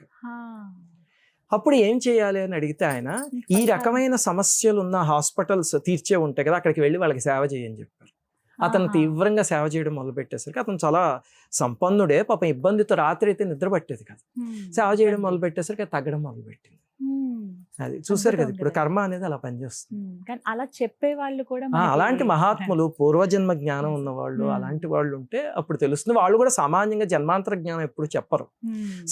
అప్పుడు ఏం చేయాలి అని అడిగితే ఆయన ఈ రకమైన సమస్యలు ఉన్న హాస్పిటల్స్ తీర్చే ఉంటాయి కదా, అక్కడికి వెళ్ళి వాళ్ళకి సేవ చేయని చెప్పారు. అతను తీవ్రంగా సేవ చేయడం మొదలు పెట్టేసరికి, అతను చాలా సంపన్నుడే, పాపం ఇబ్బందితో రాత్రి అయితే నిద్ర పట్టేది కాదు, సేవ చేయడం మొదలు పెట్టేసరికి తగ్గడం మొదలు పెట్టింది. అది చూసారు కదా, ఇప్పుడు కర్మ అనేది అలా పనిచేస్తుంది. అలా చెప్పే వాళ్ళు కూడా అలాంటి మహాత్ములు, పూర్వజన్మ జ్ఞానం ఉన్న వాళ్ళు, అలాంటి వాళ్ళు ఉంటే అప్పుడు తెలుస్తుంది. వాళ్ళు కూడా సామాన్యంగా జన్మాంతర జ్ఞానం ఎప్పుడు చెప్పరు.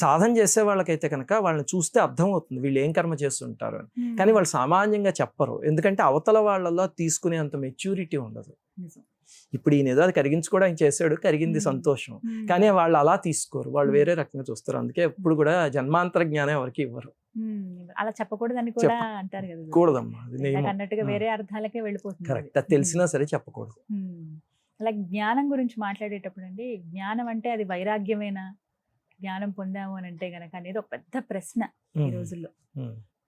సాధన చేసే వాళ్ళకైతే కనుక వాళ్ళని చూస్తే అర్థం అవుతుంది వీళ్ళు ఏం కర్మ చేస్తుంటారు అని, కానీ వాళ్ళు సామాన్యంగా చెప్పరు, ఎందుకంటే అవతల వాళ్ళలో తీసుకునే అంత మెచ్యూరిటీ ఉండదు. ఇప్పుడు ఈయన ఏదో అది కరిగించుకోవడానికి చేశాడు, కరిగింది సంతోషం, కానీ వాళ్ళు అలా తీసుకోరు, వాళ్ళు వేరే రకంగా చూస్తారు. అందుకే ఎప్పుడు కూడా జన్మాంతర జ్ఞానం ఎవరికి ఇవ్వరు. అలా చెప్పకూడదని కూడా అంటారు కదా. కూడదమ్మా, అన్నట్టుగా వేరే అర్థాలకే వెళ్ళిపోతుంది. కరెక్ట్, అది తెలిసినా సరే చెప్పకూడదు. అలా జ్ఞానం గురించి మాట్లాడేటప్పుడు అండి, జ్ఞానం అంటే అది వైరాగ్యమేనా, జ్ఞానం పొందాము అని అంటే గనక అనేది ఒక పెద్ద ప్రశ్న ఈ రోజుల్లో.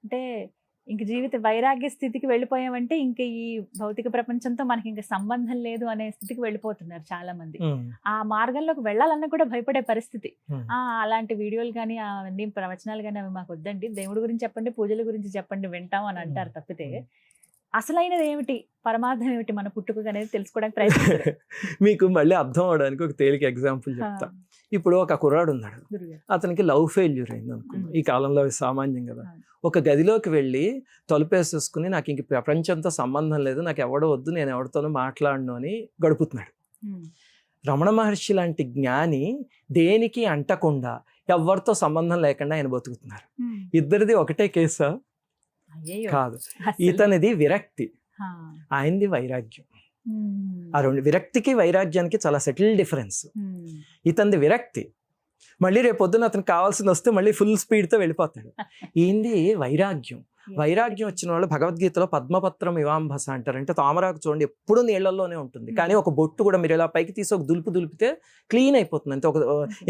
అంటే ఇంక జీవిత వైరాగ్య స్థితికి వెళ్ళిపోయామంటే ఇంక ఈ భౌతిక ప్రపంచంతో మనకి ఇంకా సంబంధం లేదు అనే స్థితికి వెళ్ళిపోతున్నారు చాలా మంది. ఆ మార్గంలోకి వెళ్ళాలన్నా కూడా భయపడే పరిస్థితి. అలాంటి వీడియోలు కానీ అవన్నీ ప్రవచనాలు కానీ అవి మాకు వద్దండి, దేవుడి గురించి చెప్పండి, పూజల గురించి చెప్పండి, వింటాం అని అంటారు తప్పితే అసలైనది ఏమిటి, పరమార్థం ఏమిటి, మన పుట్టుక అనేది తెలుసుకోవడానికి ప్రయత్నిస్తారు. మీకు మళ్ళీ అర్థం అవడానికి ఒక తేలిక ఎగ్జాంపుల్ చెప్తా. ఇప్పుడు ఒక కుర్రాడు ఉన్నాడు, అతనికి లవ్ ఫెయిల్యూర్ అయింది అనుకున్నాం, ఈ కాలంలో సామాన్యం కదా. ఒక గదిలోకి వెళ్ళి తలుపేసేసుకుని నాకు ఇంక ప్రపంచంతో సంబంధం లేదు, నాకు ఎవడో వద్దు, నేను ఎవరితోనూ మాట్లాడను అని గడుపుతున్నాడు. రమణ మహర్షి లాంటి జ్ఞాని దేనికి అంటకుండా ఎవరితో సంబంధం లేకుండా ఆయన బతుకుతున్నారు. ఇద్దరిది ఒకటే కేసా? కాదు. ఇతనిది విరక్తి, ఆయనది వైరాగ్యం. ఆ రెండు, విరక్తికి వైరాగ్యానికి చాలా సెటిల్ డిఫరెన్స్. ఇతనిది విరక్తి, మళ్ళీ రేపు పొద్దున్న అతనికి కావాల్సింది వస్తే మళ్ళీ ఫుల్ స్పీడ్తో వెళ్ళిపోతాడు. ఏంది వైరాగ్యం. వైరాగ్యం వచ్చిన వాళ్ళు భగవద్గీతలో పద్మపత్రం ఇవాంభస అంటారు. అంటే తామరాకు చూడండి ఎప్పుడు నీళ్లలోనే ఉంటుంది, కానీ ఒక బొట్టు కూడా మీరు ఇలా పైకి తీసి ఒక దులిపితే క్లీన్ అయిపోతుంది, అంతే, ఒక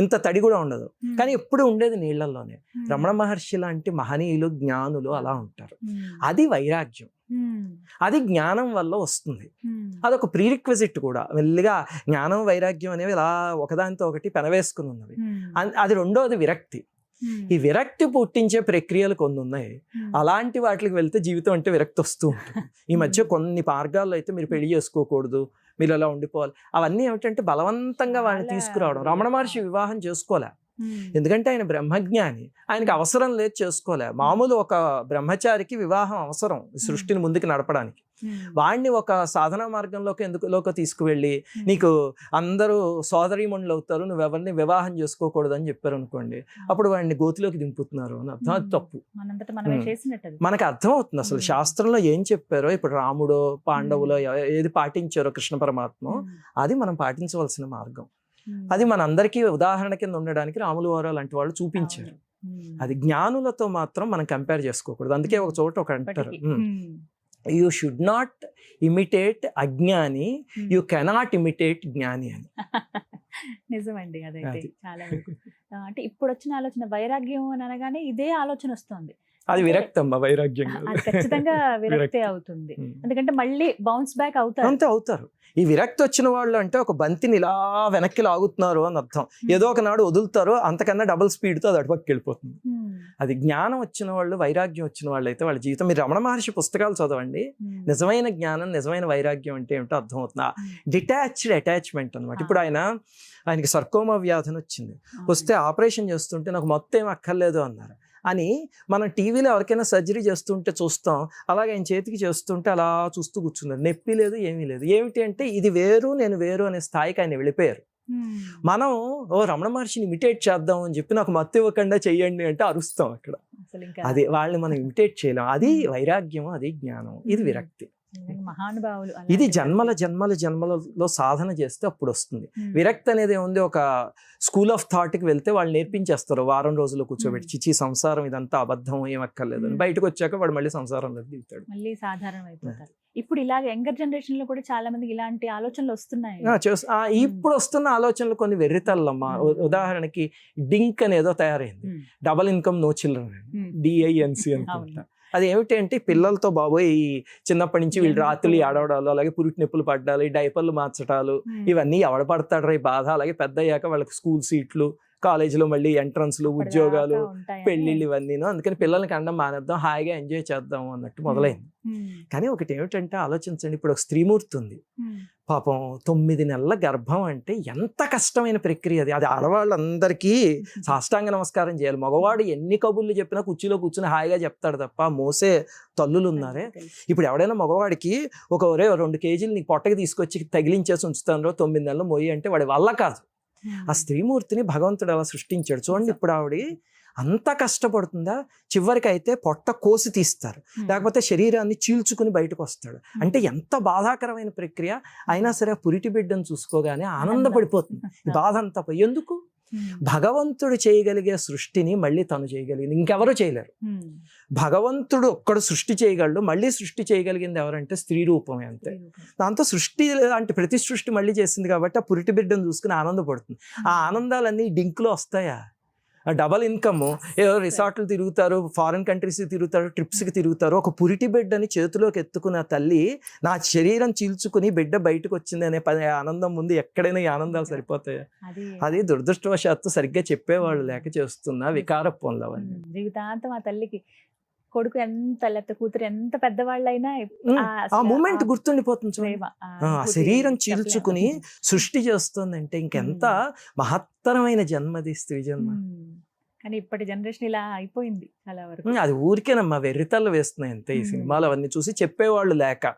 ఇంత తడి కూడా ఉండదు, కానీ ఎప్పుడు ఉండేది నీళ్లలోనే. రమణ మహర్షి లాంటి మహనీయులు, జ్ఞానులు అలా ఉంటారు. అది వైరాగ్యం, అది జ్ఞానం వల్ల వస్తుంది. అదొక ప్రీరిక్విజిట్ కూడా. మెల్లిగా జ్ఞానం వైరాగ్యం అనేవి ఇలా ఒకదానితో ఒకటి పెనవేసుకుని ఉన్నవి. అది రెండోది విరక్తి. ఈ విరక్తి పుట్టించే ప్రక్రియలు కొన్ని ఉన్నాయి, అలాంటి వాటికి వెళ్తే జీవితం అంటే విరక్తి వస్తూ ఉంటుంది. ఈ మధ్య కొన్ని మార్గాల్లో అయితే మీరు పెళ్లి చేసుకోకూడదు, మీరు అలా ఉండిపోవాలి, అవన్నీ ఏమిటంటే బలవంతంగా వాళ్ళని తీసుకురావడం. రమణ మహర్షి వివాహం చేసుకోలే, ఎందుకంటే ఆయన బ్రహ్మజ్ఞాని, ఆయనకి అవసరం లేదు చేసుకోలే. మామూలు ఒక బ్రహ్మచారికి వివాహం అవసరం ఈ సృష్టిని ముందుకు నడపడానికి. వాడిని ఒక సాధనా మార్గంలోకి ఎందుకులోకి తీసుకువెళ్ళి నీకు అందరూ సోదరీమణులు అవుతారు, నువ్వు ఎవరిని వివాహం చేసుకోకూడదు అని చెప్పారు అనుకోండి, అప్పుడు వాడిని గోతిలోకి దింపుతున్నారు అని అర్థం. అది తప్పు. మనకు అర్థం అవుతుంది అసలు శాస్త్రంలో ఏం చెప్పారో. ఇప్పుడు రాముడో పాండవులో ఏది పాటించారో కృష్ణ పరమాత్మ, అది మనం పాటించవలసిన మార్గం. అది మనందరికీ ఉదాహరణ కింద ఉండడానికి రాములు వారు లాంటి వాళ్ళు చూపించారు. అది జ్ఞానులతో మాత్రం మనం కంపేర్ చేసుకోకూడదు. అందుకే ఒక చోట ఒక అంటారు, యూ షుడ్ నాట్ ఇమిటేట్ అజ్ఞాని, యూ కెనాట్ ఇమిటేట్ జ్ఞాని అని. నిజమండి, అదైతే చాలా అంటే ఇప్పుడు వచ్చిన ఆలోచన వైరాగ్యం అని అనగానే ఇదే ఆలోచన వస్తుంది. అది విరక్తమ్మ, వైరాగ్యం అది ఖచ్చితంగా విరక్తే అవుతుంది. ఎందుకంటే మళ్ళీ బౌన్స్ బ్యాక్ అవుతారు. అంతే అవుతారు. ఈ విరక్తి వచ్చిన వాళ్ళు అంటే ఒక బంతిని ఇలా వెనక్కి లాగుతున్నారు అని అర్థం. ఏదో ఒకనాడు వదులుతారు, అంతకన్నా డబుల్ స్పీడ్తో అది అటుపక్కకి వెళ్ళిపోతుంది. అది జ్ఞానం వచ్చిన వాళ్ళు, వైరాగ్యం వచ్చిన వాళ్ళు అయితే వాళ్ళ జీవితం. మీరు రమణ మహర్షి పుస్తకాలు చదవండి, నిజమైన జ్ఞానం నిజమైన వైరాగ్యం అంటే ఏమిటో అర్థం అవుతుంది. డిటాచ్డ్ అటాచ్మెంట్ అనమాట. ఇప్పుడు ఆయనకి సర్కోమా వ్యాధి వచ్చింది, వస్తే ఆపరేషన్ చేస్తుంటే నాకు మొత్తం ఏం అక్కర్లేదు అన్నారు అని మనం టీవీలో ఎవరికైనా సర్జరీ చేస్తుంటే చూస్తాం. అలాగే ఆయన చేతికి చేస్తుంటే అలా చూస్తూ కూర్చున్నారు, నొప్పి లేదు ఏమీ లేదు. ఏమిటి అంటే ఇది వేరు నేను వేరు అనే స్థాయికి ఆయన వెళ్ళిపోయారు. మనం రమణ మహర్షిని ఇమిటేట్ చేద్దాం అని చెప్పి నాకు మత్తు ఇవ్వకుండా చెయ్యండి అంటే అరుస్తాం అక్కడ. అది వాళ్ళని మనం ఇమిటేట్ చేయలేం. అది వైరాగ్యం, అది జ్ఞానం, ఇది విరక్తి. మహానుభావులు ఇది జన్మలలో సాధన చేస్తే అప్పుడు వస్తుంది. విరక్తి అనేది ఏముంది, ఒక స్కూల్ ఆఫ్ థాట్ కి వెళ్తే వాళ్ళు నేర్పించేస్తారు వారం రోజుల్లో కూర్చోబెట్టి, చిచి సంసారం ఇదంతా అబద్ధం, ఏం అక్కర్లేదు అని. బయటకు వచ్చాక వాడు మళ్ళీ సంసారంలో దిగుతాడు, మళ్ళీ సాధారణం అయిపోతారు. ఇప్పుడు ఇలాగ యంగర్ జనరేషన్ లో కూడా చాలా మంది ఇలాంటి ఆలోచనలు వస్తున్నాయి. ఇప్పుడు వస్తున్న ఆలోచనలు కొన్ని వెర్రితల్లమ్మా. ఉదాహరణకి డింక్ అనేదో తయారైంది, double income no children, DINC అనుకుంటా. అది ఏమిటి అంటే పిల్లలతో బాబోయ్ చిన్నప్పటి నుంచి వీళ్ళు రాత్రులు ఆడవడాలు, అలాగే పురిటి నొప్పులు పడ్డాలి, డైపర్లు మార్చడాలు, ఇవన్నీ ఎవడ పడతాడు ఈ బాధ. అలాగే పెద్ద అయ్యాక వాళ్ళకి స్కూల్ సీట్లు, కాలేజీలో మళ్ళీ ఎంట్రన్స్లు, ఉద్యోగాలు, పెళ్లిళ్ళు, ఇవన్నీను. అందుకని పిల్లలకి అండం మానేద్దాం, హాయిగా ఎంజాయ్ చేద్దాం అన్నట్టు మొదలైంది. కానీ ఒకటి ఏమిటంటే ఆలోచించండి, ఇప్పుడు ఒక స్త్రీమూర్తి ఉంది పాపం, 9 నెలల గర్భం అంటే ఎంత కష్టమైన ప్రక్రియ అది. ఆడవాళ్ళందరికీ సాష్టాంగ నమస్కారం చేయాలి. మగవాడు ఎన్ని కబుర్లు చెప్పినా కుర్చీలో కూర్చుని హాయిగా చెప్తాడు తప్ప మోసే తల్లులు ఉన్నారే. ఇప్పుడు ఎవడైనా మగవాడికి 2 కేజీలు నీకు పొట్టకి తీసుకొచ్చి తగిలించేసి ఉంచుతాను 9 నెలలు మోయి అంటే వాడి వల్ల కాదు. ఆ స్త్రీమూర్తిని భగవంతుడు అలా సృష్టించాడు. చూడండి, ఇప్పుడు ఆవిడ అంత కష్టపడుతుందా, చివరికి అయితే పొట్ట కోసి తీస్తారు, లేకపోతే శరీరాన్ని చీల్చుకుని బయటకు వస్తాడు. అంటే ఎంత బాధాకరమైన ప్రక్రియ అయినా సరే పురిటి బిడ్డను చూసుకోగానే ఆనందపడిపోతుంది. ఈ బాధ అంతా ఎందుకు? భగవంతుడు చేయగలిగే సృష్టిని మళ్ళీ తను చేయగలిగింది, ఇంకెవరూ చేయలేరు. భగవంతుడు ఒక్కడు సృష్టి చేయగలడు, మళ్ళీ సృష్టి చేయగలిగింది ఎవరంటే స్త్రీ రూపమే, అంతే. దాంతో సృష్టి అంటే ప్రతి సృష్టి మళ్ళీ చేసింది కాబట్టి ఆ పురిటి బిడ్డను చూసుకుని ఆనందపడుతుంది. ఆ ఆనందాలన్నీ డింక్లో వస్తాయా? డబల్ ఇన్కమ్, ఏదో రిసార్ట్లు తిరుగుతారు, ఫారిన్ కంట్రీస్కి తిరుగుతారు, ట్రిప్స్కి తిరుగుతారు. ఒక పురిటి బిడ్డని చేతిలోకి ఎత్తుకున్న తల్లి నా శరీరం చీల్చుకుని బిడ్డ బయటకు వచ్చింది అనే ఆనందం ముందు ఎక్కడైనా ఈ ఆనందాలు సరిపోతాయా? అది దురదృష్టవశాత్తు సరిగ్గా చెప్పేవాళ్ళు లేక చేస్తున్న వికార పనులు అవన్నీ. జీవితాంతం ఆ తల్లికి కొడుకు ఎంత, లేకపోతే కూతురు ఎంత పెద్దవాళ్ళైనా ఆ మూమెంట్ గుర్తుండిపోతుంది. ఆ శరీరం చీల్చుకుని సృష్టి చేస్తుందంటే ఇంకెంత మహత్తరమైన జన్మది స్త్రీ జన్మ. కానీ ఇప్పటి జనరేషన్ ఇలా అయిపోయింది చాలా వరకు. అది ఊరికేనమ్మా, వెర్రితల్లు వేస్తున్నాయి అంతే. ఈ సినిమాలు అవన్నీ చూసి చెప్పేవాళ్ళు లేక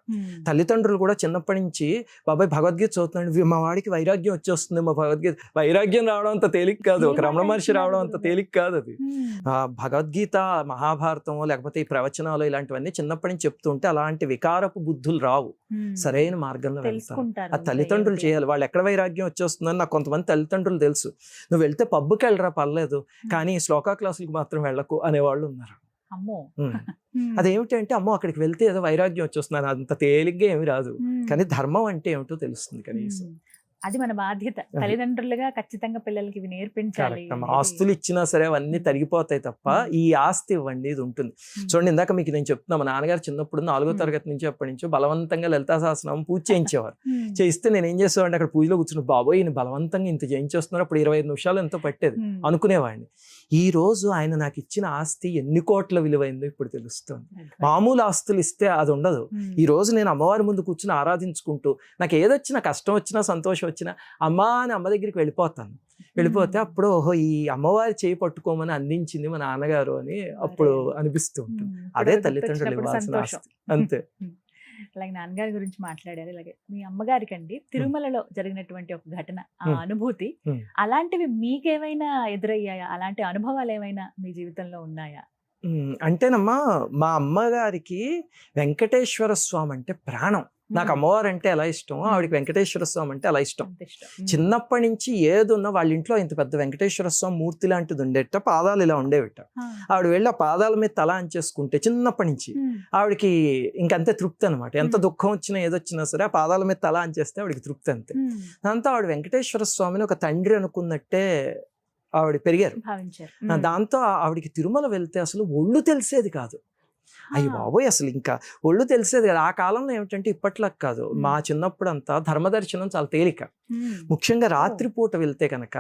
తల్లిదండ్రులు కూడా చిన్నప్పటి నుంచి బాబాయ్ భగవద్గీత చదువుతున్నాడు, మా వాడికి వైరాగ్యం వచ్చేస్తుంది, మా భగవద్గీత. వైరాగ్యం రావడం అంత తేలిక కాదు, ఒక రమణ మహర్షి రావడం అంత తేలిక కాదు. అది భగవద్గీత, మహాభారతం, లేకపోతే ఈ ప్రవచనాలు ఇలాంటివన్నీ చిన్నప్పటి నుంచి చెప్తుంటే అలాంటి వికారపు బుద్ధులు రావు, సరైన మార్గంలో వెళ్తారు. ఆ తల్లిదండ్రులు చేయాలి. వాళ్ళు ఎక్కడ వైరాగ్యం వచ్చేస్తుందని నాకు కొంతమంది తల్లిదండ్రులు తెలుసు. నువ్వు వెళ్తే పబ్బుకి వెళ్ళరా పర్లేదు, కానీ శ్లోకా క్లాసులకు మాత్రం వెళ్ళకు అనేవాళ్ళు ఉన్నారు. అదేమిటంటే అమ్మో అక్కడికి వెళ్తే ఏదో వైరాగ్యం వచ్చేస్తున్నారు, అంత తేలిగ్గా ఏమి రాదు. కానీ ధర్మం అంటే ఏమిటో తెలుస్తుంది కనీసం. అది మన బాధ్యత, తల్లిదండ్రులుగా ఖచ్చితంగా పిల్లలకి ఇవి నేర్పించాలి. ఆస్తులు ఇచ్చినా సరే అవన్నీ తరిగిపోతాయి తప్ప ఈ ఆస్తి ఇవ్వండి ఇది ఉంటుంది. చూడండి, ఇందాక మీకు నేను చెప్తున్నా, మా నాన్నగారు చిన్నప్పుడు 4వ తరగతి నుంచి అప్పటి నుంచో బలవంతంగా లలితా సహస్రనామం పూజ చేయించేవారు. చేయిస్తే నేను ఏం చేసేవాడిని, అక్కడ పూజలో కూర్చుని బాబోయ్ ఈయన బలవంతంగా ఇంత చేయించేస్తున్నారు, అప్పుడు 25 నిమిషాలు ఎంతో పట్టేది అనుకునేవాడిని. ఈ రోజు ఆయన నాకు ఇచ్చిన ఆస్తి ఎన్ని కోట్ల విలువైందో ఇప్పుడు తెలుస్తుంది. మామూలు ఆస్తులు ఇస్తే అది ఉండదు. ఈ రోజు నేను అమ్మవారి ముందు కూర్చుని ఆరాధించుకుంటూ నాకు ఏదొచ్చినా, కష్టం వచ్చినా సంతోషం వచ్చినా అమ్మా అని అమ్మ దగ్గరికి వెళ్ళిపోతాను. వెళ్ళిపోతే అప్పుడు ఓహో ఈ అమ్మవారి చేయి పట్టుకోమని అందించింది మా నాన్నగారు అని అప్పుడు అనిపిస్తూ ఉంటుంది. అదే తల్లిదండ్రులు ఇవ్వాల్సిన ఆస్తి అంతే. అలాగే నాన్నగారి గురించి మాట్లాడారు. అలాగే మీ అమ్మగారికి అండి తిరుమలలో జరిగినటువంటి ఒక ఘటన, ఆ అనుభూతి, అలాంటివి మీకేమైనా ఎదురయ్యాయా? అలాంటి అనుభవాలు ఏమైనా మీ జీవితంలో ఉన్నాయా? అంటేనమ్మా మా అమ్మగారికి వెంకటేశ్వర స్వామి అంటే ప్రాణం. నాకు అమ్మవారు అంటే ఎలా ఇష్టం, ఆవిడకి వెంకటేశ్వర స్వామి అంటే అలా ఇష్టం. చిన్నప్పటి నుంచి ఏదున్నా వాళ్ళ ఇంట్లో ఇంత పెద్ద వెంకటేశ్వర స్వామి మూర్తి లాంటిది ఉండేట, పాదాలు ఇలా ఉండేవిట. ఆవిడ వెళ్ళి ఆ పాదాల మీద తల అంచేసుకుంటే చిన్నప్పటి నుంచి ఆవిడకి ఇంకంతే తృప్తి అనమాట. ఎంత దుఃఖం వచ్చినా ఏదొచ్చినా సరే ఆ పాదాల మీద తల అంచేస్తే ఆవిడకి తృప్తి అంతే. దాంతో ఆవిడ వెంకటేశ్వర స్వామిని ఒక తండ్రి అనుకున్నట్టే ఆవిడ పెరిగారు. దాంతో ఆవిడకి తిరుమల వెళ్తే అసలు ఒళ్ళు తెలిసేది కాదు. అయ్యి బాబోయ్, అసలు ఇంకా ఒళ్ళు తెలిసేది కదా. ఆ కాలంలో ఏమిటంటే ఇప్పట్లో కాదు, మా చిన్నప్పుడు అంతా ధర్మదర్శనం చాలా తేలిక. ముఖ్యంగా రాత్రిపూట వెళ్తే కనుక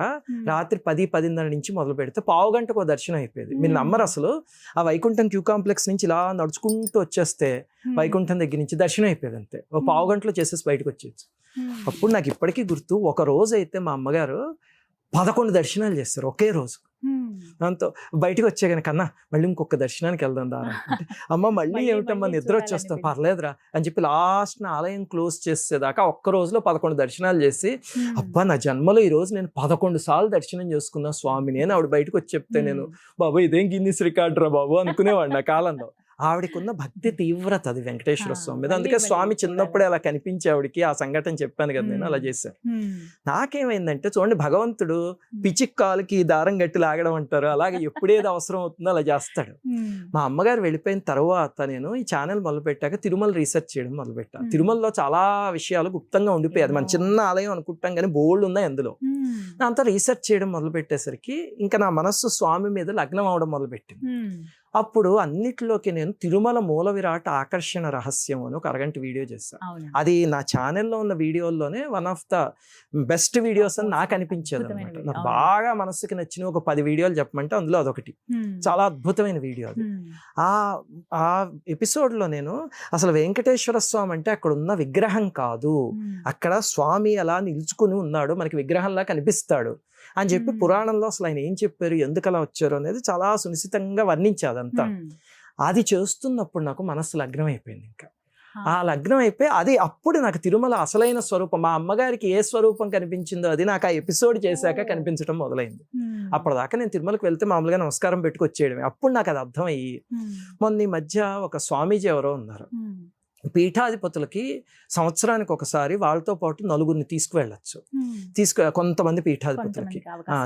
రాత్రి 10-10:30 నుంచి మొదలు పెడితే పావు గంటకు దర్శనం అయిపోయేది. మీరు నమ్మరు అసలు. ఆ వైకుంఠం క్యూ కాంప్లెక్స్ నుంచి ఇలా నడుచుకుంటూ వచ్చేస్తే వైకుంఠం దగ్గర నుంచి దర్శనం అయిపోయేది అంతే. ఒక పావు గంటలో చేసేసి బయటకు వచ్చేది. అప్పుడు నాకు ఇప్పటికీ గుర్తు, ఒక రోజు అయితే మా అమ్మగారు 11 దర్శనాలు చేస్తారు ఒకే రోజు. దాంతో బయటకు వచ్చే కన్నా మళ్ళీ ఇంకొక దర్శనానికి వెళ్దాం దారా అంటే, అమ్మ మళ్ళీ ఏమిటమ్మా నిద్ర వచ్చేస్తాం, పర్లేదురా అని చెప్పి లాస్ట్ ఆలయం క్లోజ్ చేసేదాకా ఒక్క రోజులో 11 దర్శనాలు చేసి, అబ్బా నా జన్మలో ఈ రోజు నేను 11 సార్లు దర్శనం చేసుకున్నా స్వామిని అని ఆవిడ బయటకు వచ్చి చెప్తే నేను బాబు ఇదేం గిన్నిస్ రికార్డ్ రా బాబు అనుకునేవాడిని ఆ కాలంలో. ఆవిడకున్న భక్తి తీవ్రత అది వెంకటేశ్వర స్వామి మీద. అందుకే స్వామి చిన్నప్పుడే అలా కనిపించి ఆవిడకి ఆ సంఘటన చెప్పాను కదా, నేను అలా చేశాను. నాకేమైందంటే చూడండి, భగవంతుడు పిచ్చిక్కాలకి దారం గట్టి లాగడం అంటారు, అలాగే ఎప్పుడేది అవసరం అవుతుందో అలా చేస్తాడు. మా అమ్మగారు వెళ్ళిపోయిన తర్వాత నేను ఈ ఛానల్ మొదలుపెట్టాక తిరుమల రీసెర్చ్ చేయడం మొదలుపెట్టాను. తిరుమలలో చాలా విషయాలు గుప్తంగా ఉండిపోయాయి. మన చిన్న ఆలయం అనుకుంటాం కానీ బోల్డ్ ఉన్నాయి అందులో. దాంతో రీసెర్చ్ చేయడం మొదలు పెట్టేసరికి ఇంకా నా మనస్సు స్వామి మీద లగ్నం అవడం మొదలుపెట్టింది. అప్పుడు అన్నిటిలోకి నేను తిరుమల మూల విరాట్ ఆకర్షణ రహస్యం అని ఒక అరగంట వీడియో చేశాను. అది నా ఛానల్లో ఉన్న వీడియోల్లోనే one of the best videos అని నాకు అనిపించేది అనమాట. నాకు బాగా మనసుకి నచ్చిన ఒక 10 వీడియోలు చెప్పమంటే అందులో అదొకటి. చాలా అద్భుతమైన వీడియో అది. ఆ ఎపిసోడ్లో నేను అసలు వెంకటేశ్వర స్వామి అంటే అక్కడ ఉన్న విగ్రహం కాదు, అక్కడ స్వామి అలా నిలుచుకుని ఉన్నాడు, మనకి విగ్రహంలా కనిపిస్తాడు అని చెప్పి పురాణంలో అసలు ఆయన ఏం చెప్పారు, ఎందుకు అలా వచ్చారు అనేది చాలా సునిశ్చితంగా వర్ణించారు అదంతా. అది చేస్తున్నప్పుడు నాకు మనస్సు లగ్నం అయిపోయింది. ఇంకా ఆ లగ్నం అయిపోయి అది అప్పుడు నాకు తిరుమల అసలైన స్వరూపం, మా అమ్మగారికి ఏ స్వరూపం కనిపించిందో అది నాకు ఆ ఎపిసోడ్ చేశాక కనిపించడం మొదలైంది. అప్పటిదాకా నేను తిరుమలకు వెళ్తే మామూలుగా నమస్కారం పెట్టుకొచ్చేయడమే. అప్పుడు నాకు అది అర్థమయ్యి, మొన్న ఈ మధ్య ఒక స్వామీజీ ఎవరో ఉన్నారు, పీఠాధిపతులకి సంవత్సరానికి ఒకసారి వాళ్ళతో పాటు 4గురిని తీసుకువెళ్ళచ్చు. కొంతమంది పీఠాధిపతులకి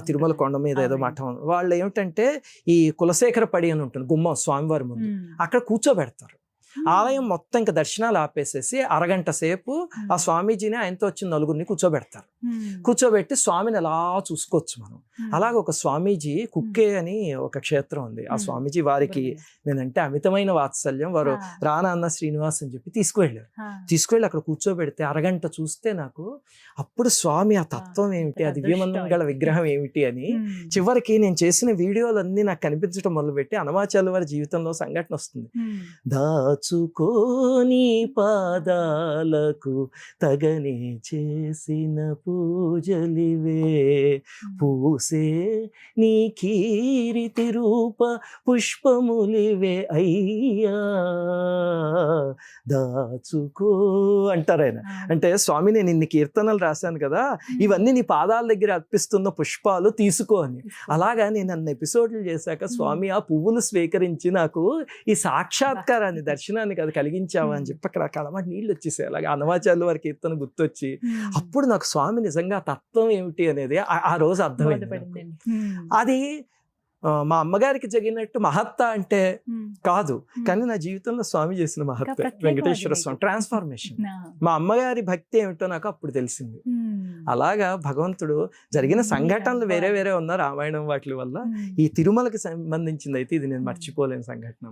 తిరుమల కొండ మీద ఏదో మఠం, వాళ్ళు ఏమిటంటే ఈ కులశేఖర పడి అని ఉంటుంది గుమ్మం స్వామివారి ముందు, అక్కడ కూర్చోబెడతారు. ఆలయం మొత్తం ఇంకా దర్శనాలు ఆపేసేసి అరగంట సేపు ఆ స్వామీజీని ఆయనతో వచ్చిన 4గురిని కూర్చోబెడతారు. కూర్చోబెట్టి స్వామిని అలా చూసుకోవచ్చు మనం. అలాగే ఒక స్వామీజీ కుక్కే అని ఒక క్షేత్రం ఉంది, ఆ స్వామీజీ వారికి నేనంటే అమితమైన వాత్సల్యం, వారు రానాన్న శ్రీనివాస్ అని చెప్పి తీసుకువెళ్ళి అక్కడ కూర్చోబెడితే అరగంట చూస్తే నాకు అప్పుడు స్వామి ఆ తత్వం ఏమిటి, ఆ దివ్యమంగళ విగ్రహం ఏమిటి అని చివరికి నేను చేసిన వీడియోలన్నీ నాకు కనిపించడం మొదలుపెట్టి అనమాచార్యుల వారి జీవితంలో సంఘటన వస్తుంది. దాచుకోని పాదాలకు తగనే చేసిన పూజలివే, పూసే నీ కీరితి రూప పుష్పములివే అయ్యా, దాచుకో అంటారు ఆయన. అంటే స్వామి నేను ఇన్ని కీర్తనలు రాశాను కదా, ఇవన్నీ నీ పాదాల దగ్గర అర్పిస్తున్న పుష్పాలు తీసుకో అని. అలాగా నేను అన్ని ఎపిసోడ్లు చేశాక స్వామి ఆ పువ్వులు స్వీకరించి నాకు ఈ సాక్షాత్కారాన్ని దర్శనాన్ని కదా కలిగించావా అని చెప్పి అక్కడ కళమాట నీళ్ళు వచ్చేసాయి. అలాగే అన్నమాచార్యుల వారి కీర్తన గుర్తొచ్చి అప్పుడు నాకు స్వామి నిజంగా తత్వం ఏమిటి అనేది ఆ రోజు అర్థమైంది. అది మా అమ్మగారికి జరిగినట్టు మహత్త అంటే కాదు, కానీ నా జీవితంలో స్వామి చేసిన మహత్త వెంకటేశ్వర స్వామి ట్రాన్స్ఫార్మేషన్. మా అమ్మగారి భక్తి ఏమిటో నాకు అప్పుడు తెలిసింది. అలాగా భగవంతుడు జరిగిన సంఘటనలు వేరే వేరే ఉన్న రామాయణం వాటి వల్ల ఈ తిరుమలకి సంబంధించింది అయితే ఇది నేను మర్చిపోలేని సంఘటన.